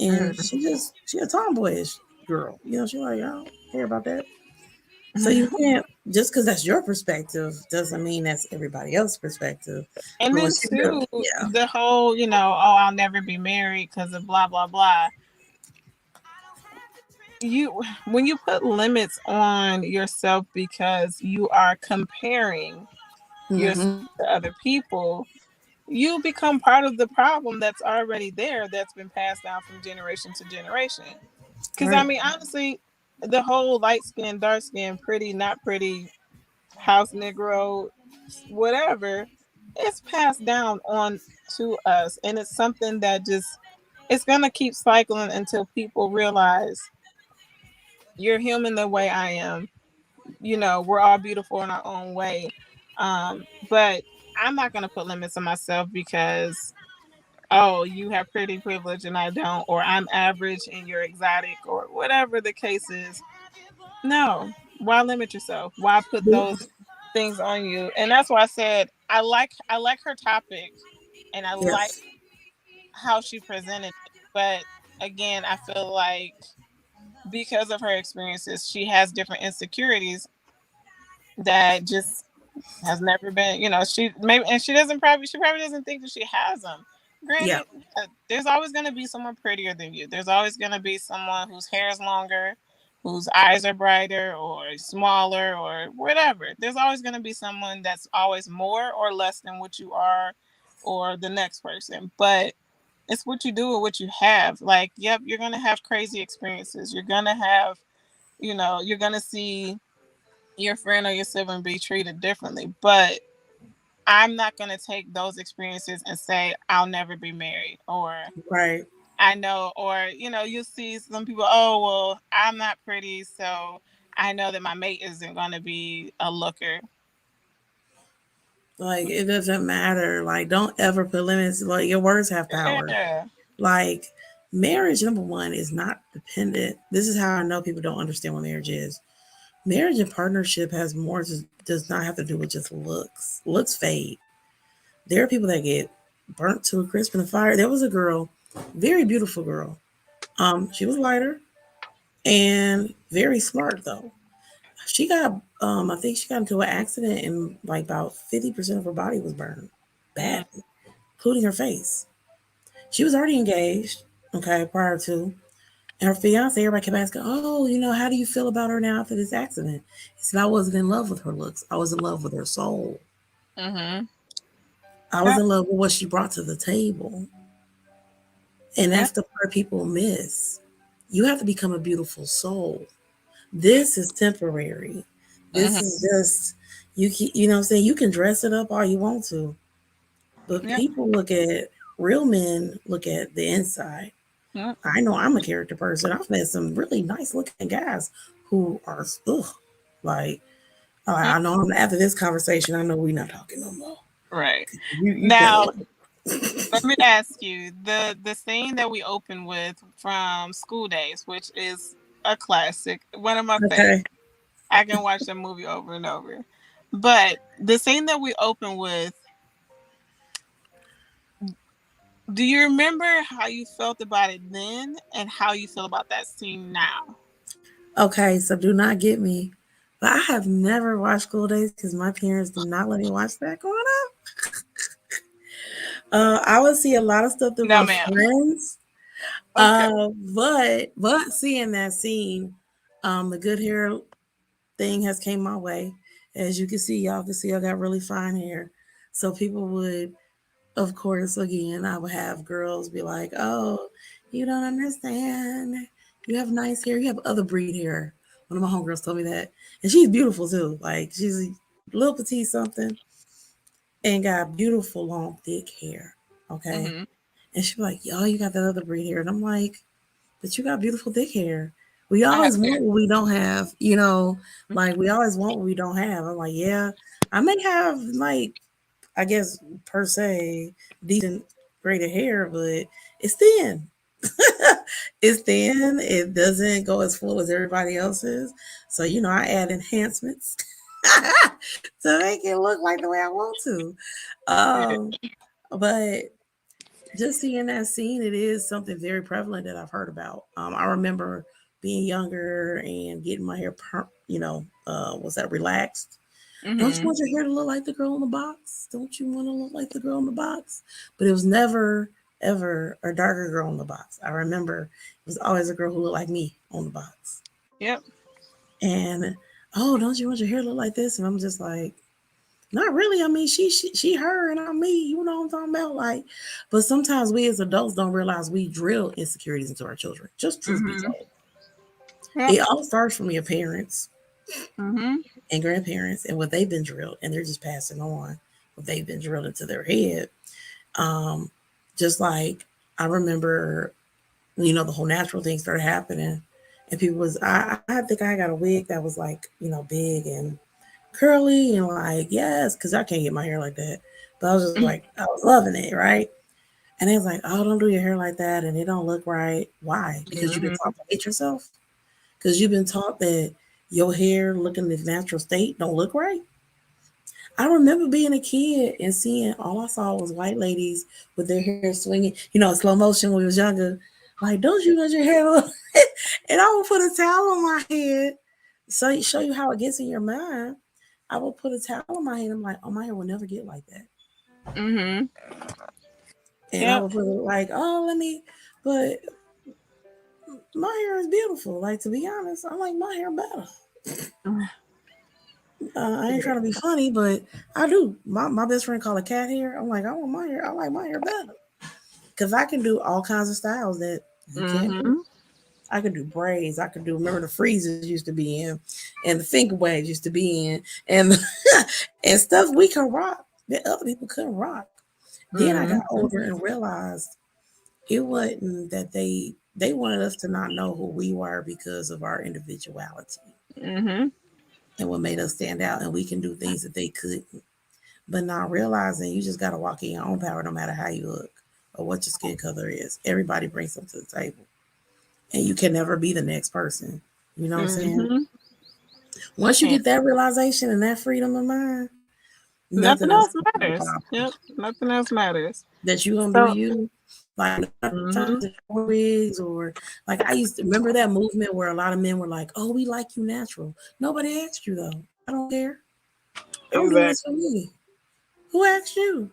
And Mm. she a tomboyish girl. You know, she like, I don't care about that. So you can't just because that's your perspective doesn't mean that's everybody else's perspective. And But when then she real, too, yeah, the whole, oh, I'll never be married because of blah blah blah. You When you put limits on yourself because you are comparing yourself mm-hmm. to other people, you become part of the problem that's already there, that's been passed down from generation to generation. Because I Right, mean, honestly, the whole light skin, dark skin, pretty, not pretty, house Negro, whatever, it's passed down on to us, and it's something that just it's gonna keep cycling until people realize you're human the way I am. We're all beautiful in our own way. But I'm not gonna put limits on myself because, oh, you have pretty privilege and I don't, or I'm average and you're exotic, or whatever the case is. No, why limit yourself? Why put those things on you? And that's why I said I like her topic, and I like yes, how she presented it. But again, I feel like because of her experiences, she has different insecurities that just has never been, she maybe, and she probably doesn't think that she has them. yeah, Granted, there's always going to be someone prettier than you. There's always going to be someone whose hair is longer, whose eyes are brighter or smaller or whatever. There's always going to be someone that's always more or less than what you are or the next person. But it's what you do with what you have. Like, yep, you're going to have crazy experiences. You're going to have, you're going to see your friend or your sibling be treated differently. But I'm not going to take those experiences and say, I'll never be married, or right. I know, or, you see some people, oh, well, I'm not pretty, so I know that my mate isn't going to be a looker. Like it doesn't matter. Like don't ever put limits. Like your words have power. Yeah. Like marriage, number one, is not dependent. This is how I know people don't understand what marriage is. Marriage and partnership has more does not have to do with just looks. Looks fade. There are people that get burnt to a crisp in a fire. There was a girl, very beautiful girl. She was lighter and very smart though. She got I think she got into an accident and like about 50% of her body was burned Mm, badly, including her face. She was already engaged, okay, prior to. And her fiance, everybody kept asking, "Oh, how do you feel about her now after this accident?" He said, "I wasn't in love with her looks. I was in love with her soul. mm-hmm. I was Yep. in love with what she brought to the table." And Yep. that's the part people miss. You have to become a beautiful soul. This is temporary. This Mm-hmm. is just you know what I'm saying? You can dress it up all you want to, but Yep. people look at real men look at the inside. Yep. I know I'm a character person. I've met some really nice looking guys who are ugh, like Yep. I know after this conversation, I know we're not talking no more. Right. You can't Now, look. let me ask you the scene that we open with from School Days, which is a classic, one of my favorites. Okay. I can watch the movie over and over. But the scene that we open with, do you remember how you felt about it then and how you feel about that scene now? Okay, so do not get me. But I have never watched School Days because my parents did not let me watch that growing up. I would see a lot of stuff through No, my ma'am. friends. Okay. But seeing that scene, the good hair thing has came my way. As you can see I got really fine hair. So people would, of course, again, I would have girls be like, "Oh, you don't understand. You have nice hair. You have other breed hair." One of my homegirls told me that, and she's beautiful too. Like she's a little petite something, and got beautiful long thick hair. Okay, Mhm. and she'd be like, "Yo, you got that other breed hair," and I'm like, "But you got beautiful thick hair. We I have always hair. want what we don't have, you know. Like we always want what we don't have." I'm like, "Yeah, I may have like, I guess per se decent braided hair, but it's thin. It's thin. It doesn't go as full as everybody else's. So I add enhancements to make it look like the way I want to. But just seeing that scene, it is something very prevalent that I've heard about. I remember being younger and getting my hair, was that relaxed? Don't you Mhm. want your hair to look like the girl in the box? Don't you want to look like the girl in the box? But it was never, ever a darker girl in the box. I remember it was always a girl who looked like me on the box. Yep. And oh, don't you want your hair to look like this? And I'm just like, not really. I mean, she her, and I'm me. You know what I'm talking about? Like, but sometimes we as adults don't realize we drill insecurities into our children. Just truth be Mhm. told, Yep. it all starts from your parents Mhm. and grandparents and what they've been drilled, and they're just passing on what they've been drilled into their head. Um, just like I remember, the whole natural thing started happening, and people was I think I got a wig that was like big and curly and like yes, because I can't get my hair like that. But I was just like I was loving it, right? And they was like, oh, don't do your hair like that, and it don't look right. Why? Because you've been Mhm. taught to hate yourself. Because you've been taught that your hair looking in its natural state don't look right. I remember being a kid and seeing all I saw was white ladies with their hair swinging, in slow motion when we was younger. Like, don't you let your hair look? And I would put a towel on my head, so show you how it gets in your mind. I would put a towel on my head. I'm like, oh, my hair will never get like that. Mhm. And I Yep. would put it like, oh, let me, but my hair is beautiful. Like to be honest, I like my hair better. I ain't trying to be funny, but I do. My best friend called it cat hair. I'm like, I want my hair. I like my hair better because I can do all kinds of styles that you can't do. Mhm. I could do braids. I could do. Remember the freezes used to be in, and the finger waves used to be in, and and stuff we can rock that other people couldn't rock. Then I got Mhm. older and realized it wasn't that they wanted us to not know who we were because of our individuality Mhm. and what made us stand out, and we can do things that they couldn't. But not realizing you just got to walk in your own power no matter how you look or what your skin color is. Everybody brings something to the table, and you can never be the next person. You know what I'm saying? Mhm. Once you get And that realization and that freedom of mind, nothing nothing else else is more matters. powerful. Yep. Nothing else matters. That you gonna do So. you. Like times Mhm. in wigs or like I used to remember that movement where a lot of men were like, "Oh, we like you natural." Nobody asked you though. I don't care. I'm doing this for Exactly. me. Who asked you?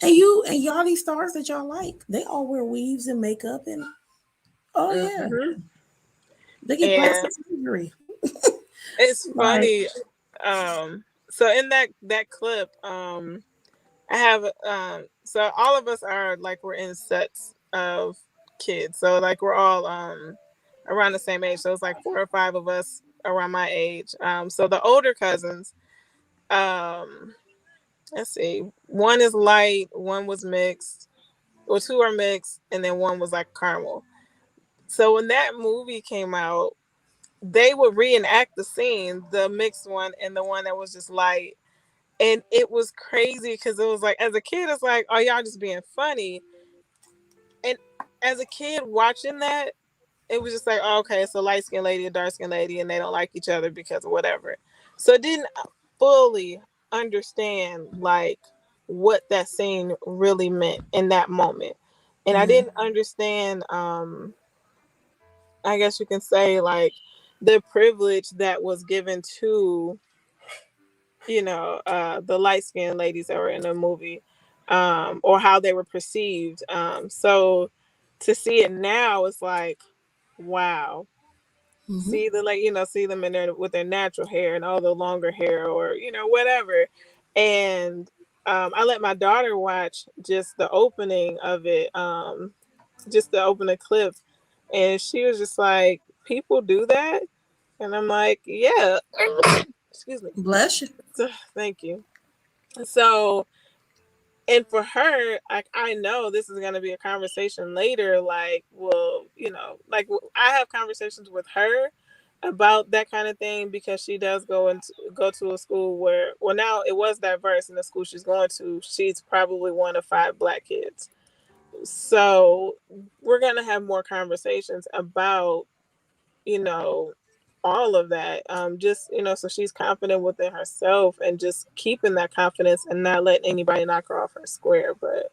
And y'all these stars that y'all like, they all wear weaves and makeup and oh yeah, Mhm. they get plastic And surgery. it's Like, funny. So in that clip, I have so all of us are like we're in sets of kids. So like we're all around the same age. So it's like four or five of us around my age. So the older cousins, um, let's see, one is light, one was mixed, or two are mixed, and then one was like caramel. So when that movie came out, they would reenact the scene, the mixed one and the one that was just light. And it was crazy because it was like, as a kid, it's like, oh, y'all just being funny. And as a kid watching that, it was just like, oh, okay, it's a light skinned lady, a dark skinned lady, and they don't like each other because of whatever. So I didn't fully understand like what that scene really meant in that moment. And I mhm, didn't understand I guess you can say like the privilege that was given to the light skinned ladies that were in the movie, or how they were perceived. So to see it now, it's like, wow. Mm-hmm. see the like see them in there with their natural hair and all the longer hair or whatever. And I let my daughter watch just the opening of it, just the opening clip, and she was just like, "People do that," and I'm like, "Yeah." Excuse me. Bless you. So, thank you. So, and for her, I know this is going to be a conversation later. Like, well, like I have conversations with her about that kind of thing because she does go to a school where, well, now it was diverse in the school she's going to. She's probably one of 5 Black kids. So we're going to have more conversations about, you know, all of that. Just, so she's confident within herself and just keeping that confidence and not letting anybody knock her off her square. But,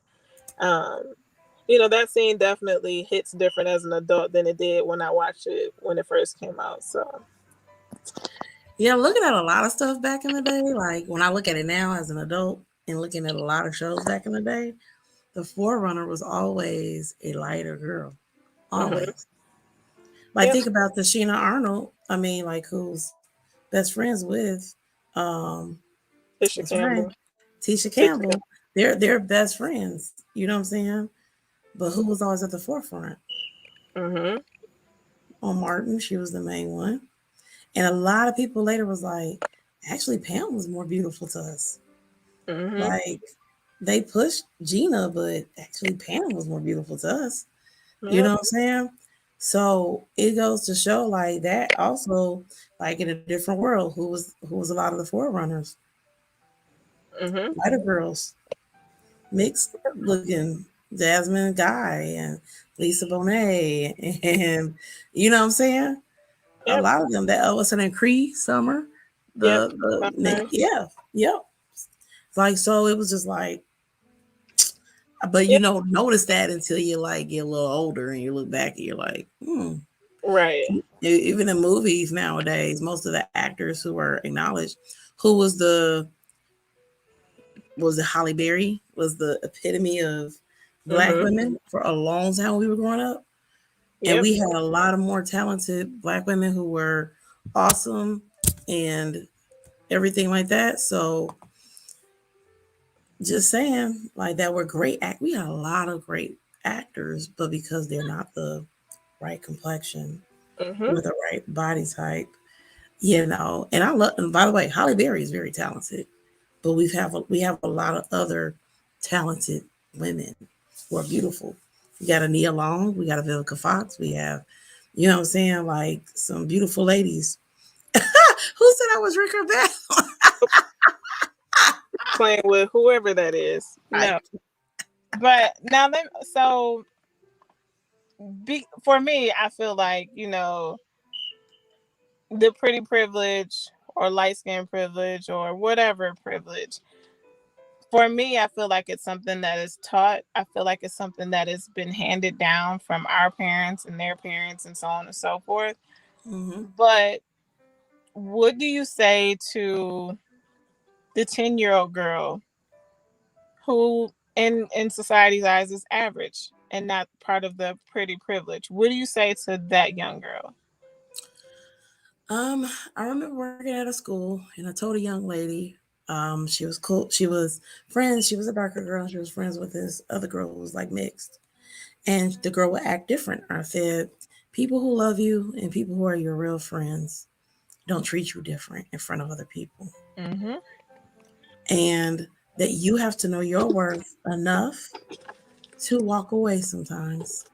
that scene definitely hits different as an adult than it did when I watched it when it first came out. So, Yeah, looking at a lot of stuff back in the day, like when I look at it now as an adult and looking at a lot of shows back in the day, the Forerunner was always a lighter girl. hmm Always. Like yep, think about the Sheena Arnold, I mean, like who's best friends with um Tisha what's her name? Campbell. Tisha Tisha. Campbell. They're best friends. You know what I'm saying? But who was always at the forefront? hmm On Martin, she was the main one. And a lot of people later was like, actually Pam was more beautiful to us. hmm Like they pushed Gina, but actually Pam was more beautiful to us. You know Yep. what I'm saying? So it goes to show like that also, like in a different world, who was a lot of the forerunners, hmm lighter girls, mixed looking Jasmine Guy and Lisa Bonet and you know what I'm saying? A Yep. lot of them that was in Cree Summer. Yep. The Summer. yeah, yep. Like so it was just like but you Yep. don't notice that until you like get a little older and you look back and you're like, Right. Even in movies nowadays, most of the actors who are acknowledged, who was it Holly Berry was the epitome of Black hmm women for a long time when we were growing up, and Yep. we had a lot of more talented Black women who were awesome and everything like that. So just saying, like that were great act. We had a lot of great actors, but because they're not the right complexion hmm or the right body type, and I love. And by the way, Holly Berry is very talented, but we have a lot of other talented women who are beautiful. We got a Nia Long, we got a Vivica Fox, we have, you know what I'm saying, like some beautiful ladies. Who said I was Ricker Bell? Playing with whoever that is. I, No. But now, so for me, I feel like, the pretty privilege or light skin privilege or whatever privilege, for me, I feel like it's something that is taught. I feel like it's something that has been handed down from our parents and their parents and so on and so forth. hmm But what do you say to the 10-year-old girl who in society's eyes is average and not part of the pretty privilege? What do you say to that young girl? um, I remember working at a school, and I told a young lady, she was cool. She was friends. She was a darker girl. She was friends with this other girl who was like mixed, and the girl would act different. I said, people who love you and people who are your real friends don't treat you different in front of other people. Mm-hmm. And that you have to know your worth enough to walk away sometimes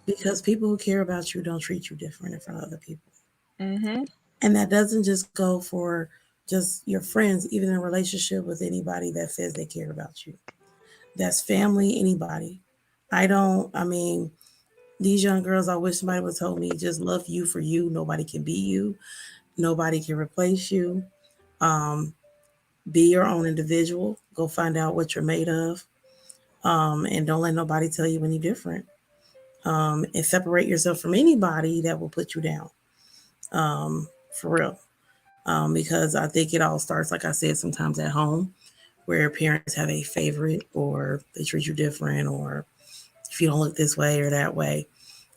because people who care about you don't treat you different in front of other people. Mm-hmm. And that doesn't just go for just your friends, even in a relationship with anybody that says they care about you. That's family, anybody. I mean, these young girls, I wish somebody would have told me just love you for you. Nobody can be you. Nobody can replace you. Um, be your own individual. Go find out what you're made of. And don't let nobody tell you any different. And separate yourself from anybody that will put you down. For real. Because I think it all starts, like I said, sometimes at home, where parents have a favorite or they treat you different, or if you don't look this way or that way.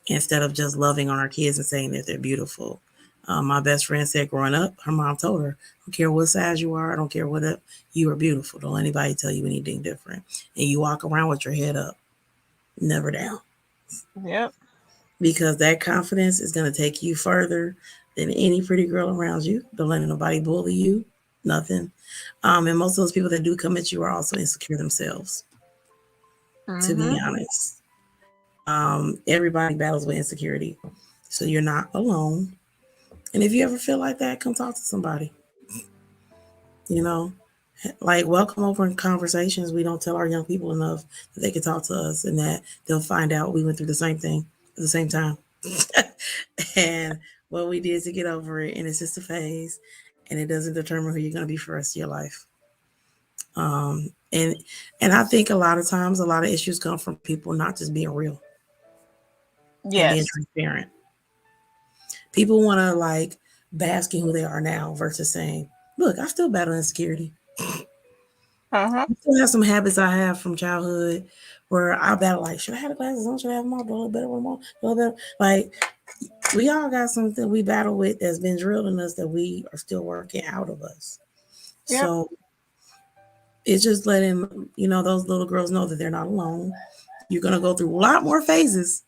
instead of just loving on our kids and saying that they're beautiful. My best friend said growing up, her mom told her, I don't care what size you are, I don't care what up, you are beautiful. Don't let anybody tell you anything different. And you walk around with your head up, never down. Yep. Because that confidence is going to take you further than any pretty girl around you. Don't let nobody bully you, nothing. And most of those people that do come at you are also insecure themselves, to be Mhm. honest. Everybody battles with insecurity. So you're not alone. And if you ever feel like that, come talk to somebody. You know, like welcome over in conversations. We don't tell our young people enough that they can talk to us and that they'll find out we went through the same thing at the same time. And what we did to get over it. And it's just a phase and it doesn't determine who you're going to be for the rest of your life. Um, and and I think a lot of times a lot of issues come from people not just being real and being Yes. transparent. People want to like bask in who they are now versus saying, look, I still battle insecurity. Uh-huh. I still have some habits I have from childhood where I battle like, should I have the glasses on? Should I have them on? Do a little better with them on? Do a little better. Like we all got something we battle with that's been drilled in us that we are still working out of us. Yep. So it's just letting those little girls know that they're not alone. You're gonna go through a lot more phases.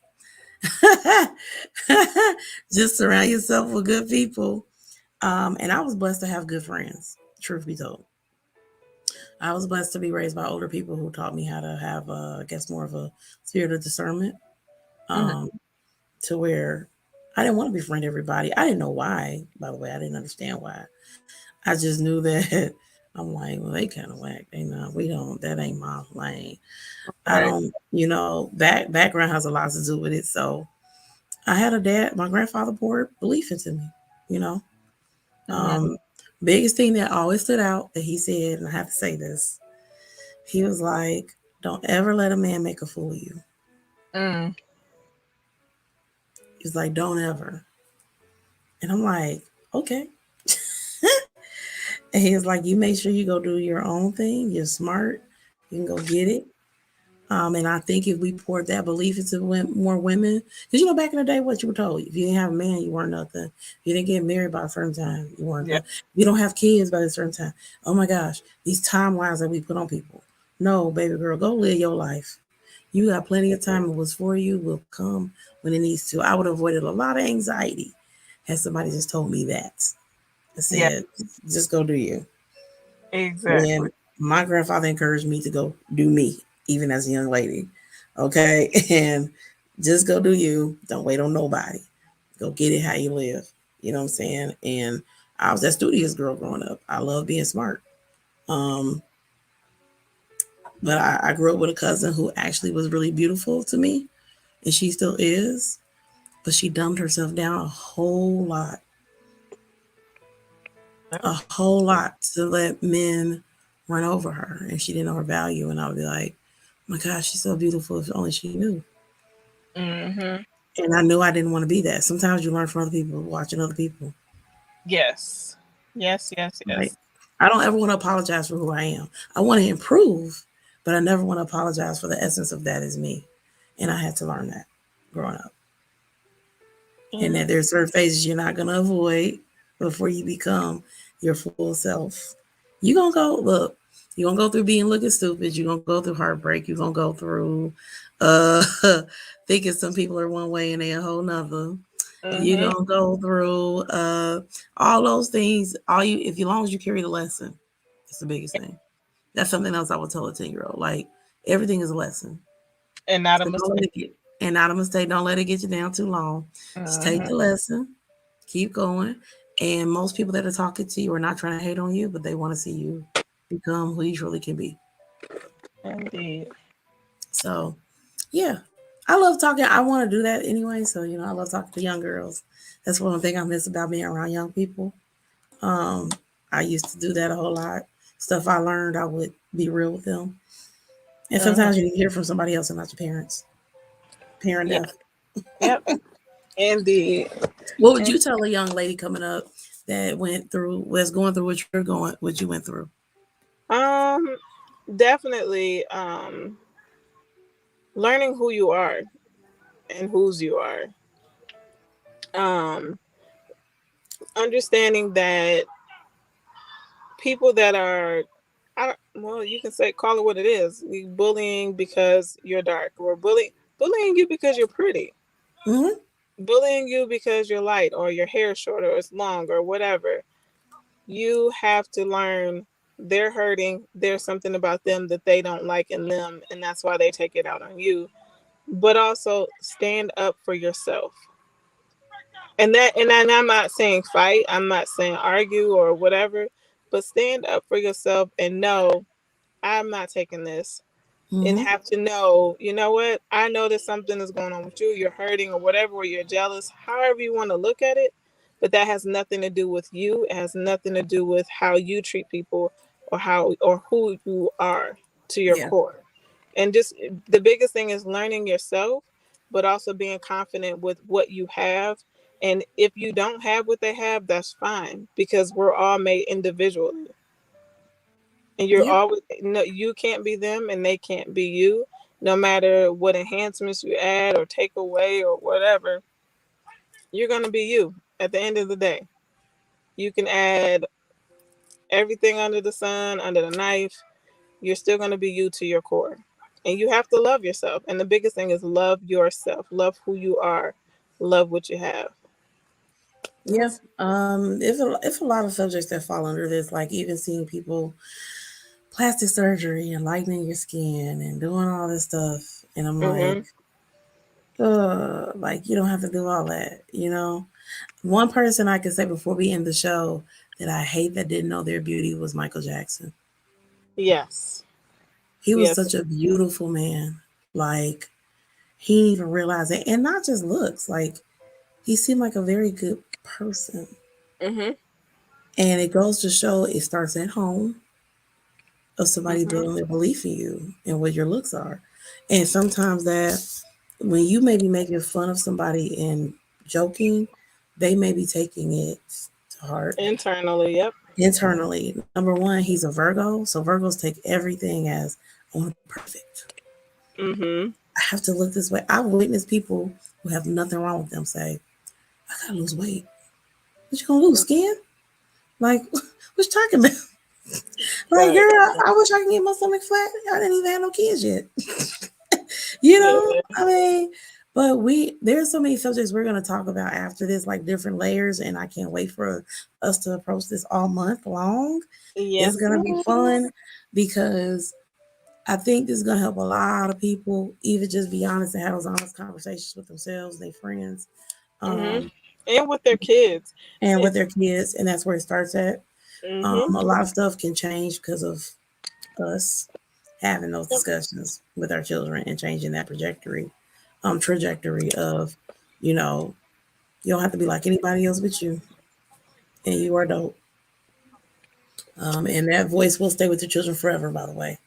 Just surround yourself with good people. And I was blessed to have good friends. Truth be told, I was blessed to be raised by older people who taught me how to have, I guess, more of a spirit of discernment. Mhm. Um, to where I didn't want to befriend everybody. I didn't know why. By the way, I didn't understand why. I just knew that I'm like, well, they kind of whack. They know we don't. That ain't my lane. I Right. don't. Background has a lot to do with it. So I had a dad. My grandfather poured belief into me. You know, Mhm. um, biggest thing that always stood out that he said, and I have to say this, he was like, "Don't ever let a man make a fool of you." Mm. He's like, "Don't ever." And I'm like, "Okay." And he was like, "You make sure you go do your own thing. You're smart. You can go get it." And I think if we poured that belief into more women, because back in the day, what you were told, if you didn't have a man, you weren't nothing. If you didn't get married by a certain time, you weren't Yeah. nothing. If you don't have kids by a certain time, oh my gosh, these timelines that we put on people. No, baby girl, go live your life. You got plenty of time. And what's for you will come when it needs to. I would have avoided a lot of anxiety had somebody just told me that. I Yeah. said, just go do you. Exactly. And my grandfather encouraged me to go do me, even as a young lady. Okay. And just go do you. Don't wait on nobody. Go get it how you live. You know what I'm saying? And I was that studious girl growing up. I love being smart. Um, but I grew up with a cousin who actually was really beautiful to me, and she still is. But she dumbed herself down a whole lot, Yep. a whole lot to let men run over her, and she didn't know her value. And I would be like, "Oh my gosh, she's so beautiful. If only she knew." Mhm. And I knew I didn't want to be that. Sometimes you learn from other people, watching other people. Yes. Yes. Yes. Right? Yes. I don't ever want to apologize for who I am. I want to improve, but I never want to apologize for the essence of that is me. And I had to learn that growing up. And Mhm. that there's certain phases you're not gonna avoid before you become your full self. You gonna go look. You're gonna go through being looking stupid. You're gonna go through heartbreak. You're gonna go through uh thinking some people are one way and they a whole nother. You're Mhm. gonna go through all those things. All you if as long as you carry the lesson, it's the biggest thing. That's something else I would tell a 10-year-old. Like everything is a lesson. And not a So don't let mistake. it get and not a mistake. Don't let it get you down too long. Just take Mhm. the lesson, keep going. And most people that are talking to you are not trying to hate on you, but they want to see you become who you truly can be. Indeed. So yeah. I love talking. I want to do that anyway. So, I love talking to young girls. That's one thing I miss about being around young people. Um, I used to do that a whole lot. Stuff I learned, I would be real with them. And Mhm. sometimes you need to hear from somebody else and not your parents. Parent Yeah. death. Yep. Indeed. What would And, you tell a young lady coming up that was going through what you went through? um, definitely learning who you are. and whose you are. Um, Understanding that people that are, well, you can say call it what it is. Bullying because you're dark, or bullying you because you're pretty, Mm-hmm. bullying you because you're light, or your hair short, or it's long, or whatever. You have to learn they're hurting. There's something about them that they don't like in them, and that's why they take it out on you. But also stand up for yourself. And I'm not saying fight. I'm not saying argue or whatever, but stand up for yourself and know I'm not taking this, and Mm-hmm. have to know, you know what? I know that something is going on with you. You're hurting or whatever, or you're jealous, however you want to look at it. But that has nothing to do with you. It has nothing to do with how you treat people, or how or who you are to your Yeah. core. And just the biggest thing is learning yourself, but also being confident with what you have. And if you don't have what they have, that's fine, because we're all made individually. And you're Yep. always, no, you can't be them and they can't be you. No matter what enhancements you add or take away or whatever, you're going to be you at the end of the day. You can add everything under the sun, under the knife. You're still going to be you to your core. And you have to love yourself. And the biggest thing is love yourself. Love who you are. Love what you have. Yeah. That's, It's a lot of subjects that fall under this, like even seeing people plastic surgery and lightening your skin and doing all this stuff. And I'm mm-hmm. like you don't have to do all that, you know. One person I could say before we end the show that I hate that didn't know their beauty was Michael Jackson. Yes. He was Yes. such a beautiful man. Like he didn't even realize it. And not just looks, like he seemed like a very good person. Mm-hmm. And it goes to show it starts at home of somebody Mm-hmm. building their belief in you and what your looks are. And sometimes that when you may be making fun of somebody and joking, they may be taking it to heart Internally, yep. internally. Number one, he's a Virgo, so Virgos take everything as I want to be perfect. Mm-hmm. I have to look this way. I've witnessed people who have nothing wrong with them say, I gotta lose weight. What you gonna lose? Skin? Like, what you talking about? Like, Right. girl, I wish I could get my stomach flat. I didn't even have no kids yet. You Yeah. know, I mean, but there's so many subjects we're gonna talk about after this, like different layers, and I can't wait for us to approach this all month long. It's Yes, gonna be ma'am. fun because I think this is gonna help a lot of people, even just be honest and have those honest conversations with themselves, their friends, Mm-hmm. um, And with their kids. and with It's their kids, and that's where it starts at. mm-hmm. A lot of stuff can change because of us having those Yep. discussions with our children and changing that trajectory of, you know, you don't have to be like anybody else but you, and you are dope. And that voice will stay with your children forever, by the way.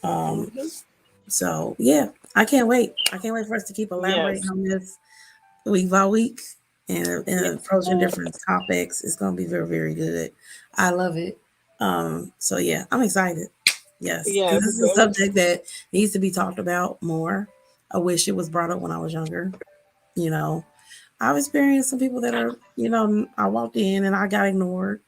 Um, Mm-hmm. so yeah, I can't wait. I can't wait for us to keep elaborating Yes. on this week by week and Yes. approaching different topics. It's gonna be very, very good. I love it. So yeah, I'm excited. Yes, because Yes. this is a subject that needs to be talked about more. I wish it was brought up when I was younger. You know, I've experienced some people that are, I walked in and I got ignored,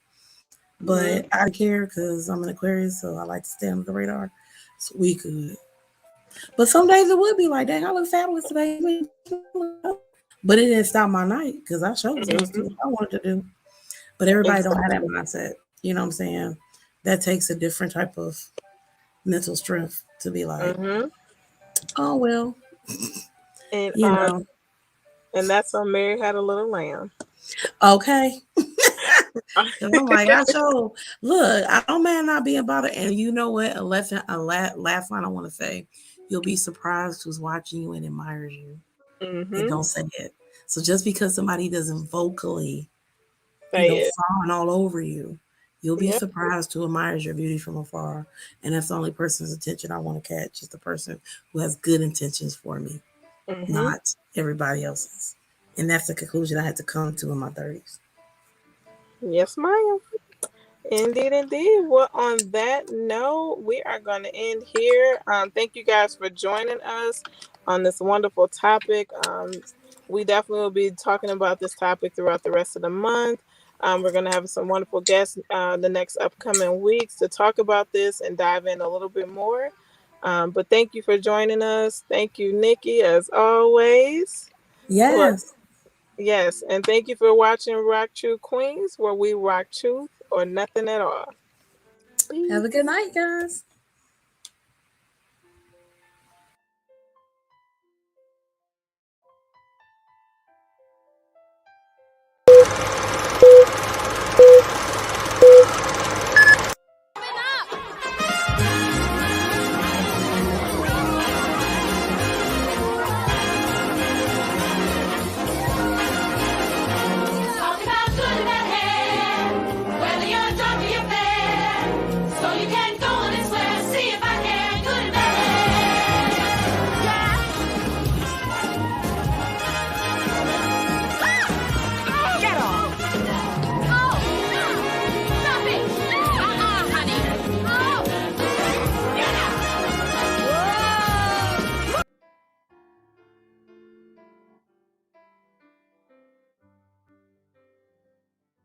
Mm-hmm. but I didn't care because I'm an Aquarius, so I like to stay under the radar. So we could. But some days it would be like, dang, I look fabulous today. But it didn't stop my night because I sure was going to do Mm-hmm. what I wanted to do. But everybody don't have that Exactly. mindset. You know what I'm saying? That takes a different type of mental strength to be like, Mm-hmm. oh, well, And you know, that's on Mary Had a Little Lamb. okay. Cause I'm like, I show, look, I don't mind not being bothered. And you know what? Last line I want to say, you'll be surprised who's watching you and admires you and Mm-hmm. don't say it. So just because somebody doesn't vocally, Say it. fawn all over you, you'll be Yep. surprised who admires your beauty from afar. And that's the only person's attention I want to catch is the person who has good intentions for me, Mm-hmm. not everybody else's. And that's the conclusion I had to come to in my 30s. Yes, ma'am. Indeed, indeed. Well, on that note, we are going to end here. Thank you guys for joining us. on this wonderful topic. We definitely will be talking about this topic throughout the rest of the month. We're going to have some wonderful guests the next upcoming weeks to talk about this and dive in a little bit more. But thank you for joining us. Thank you, Nikki, as always. For Yes. yes, and thank you for watching Rock True Queens, where we rock truth or nothing at all. Have Peace. a good night, guys.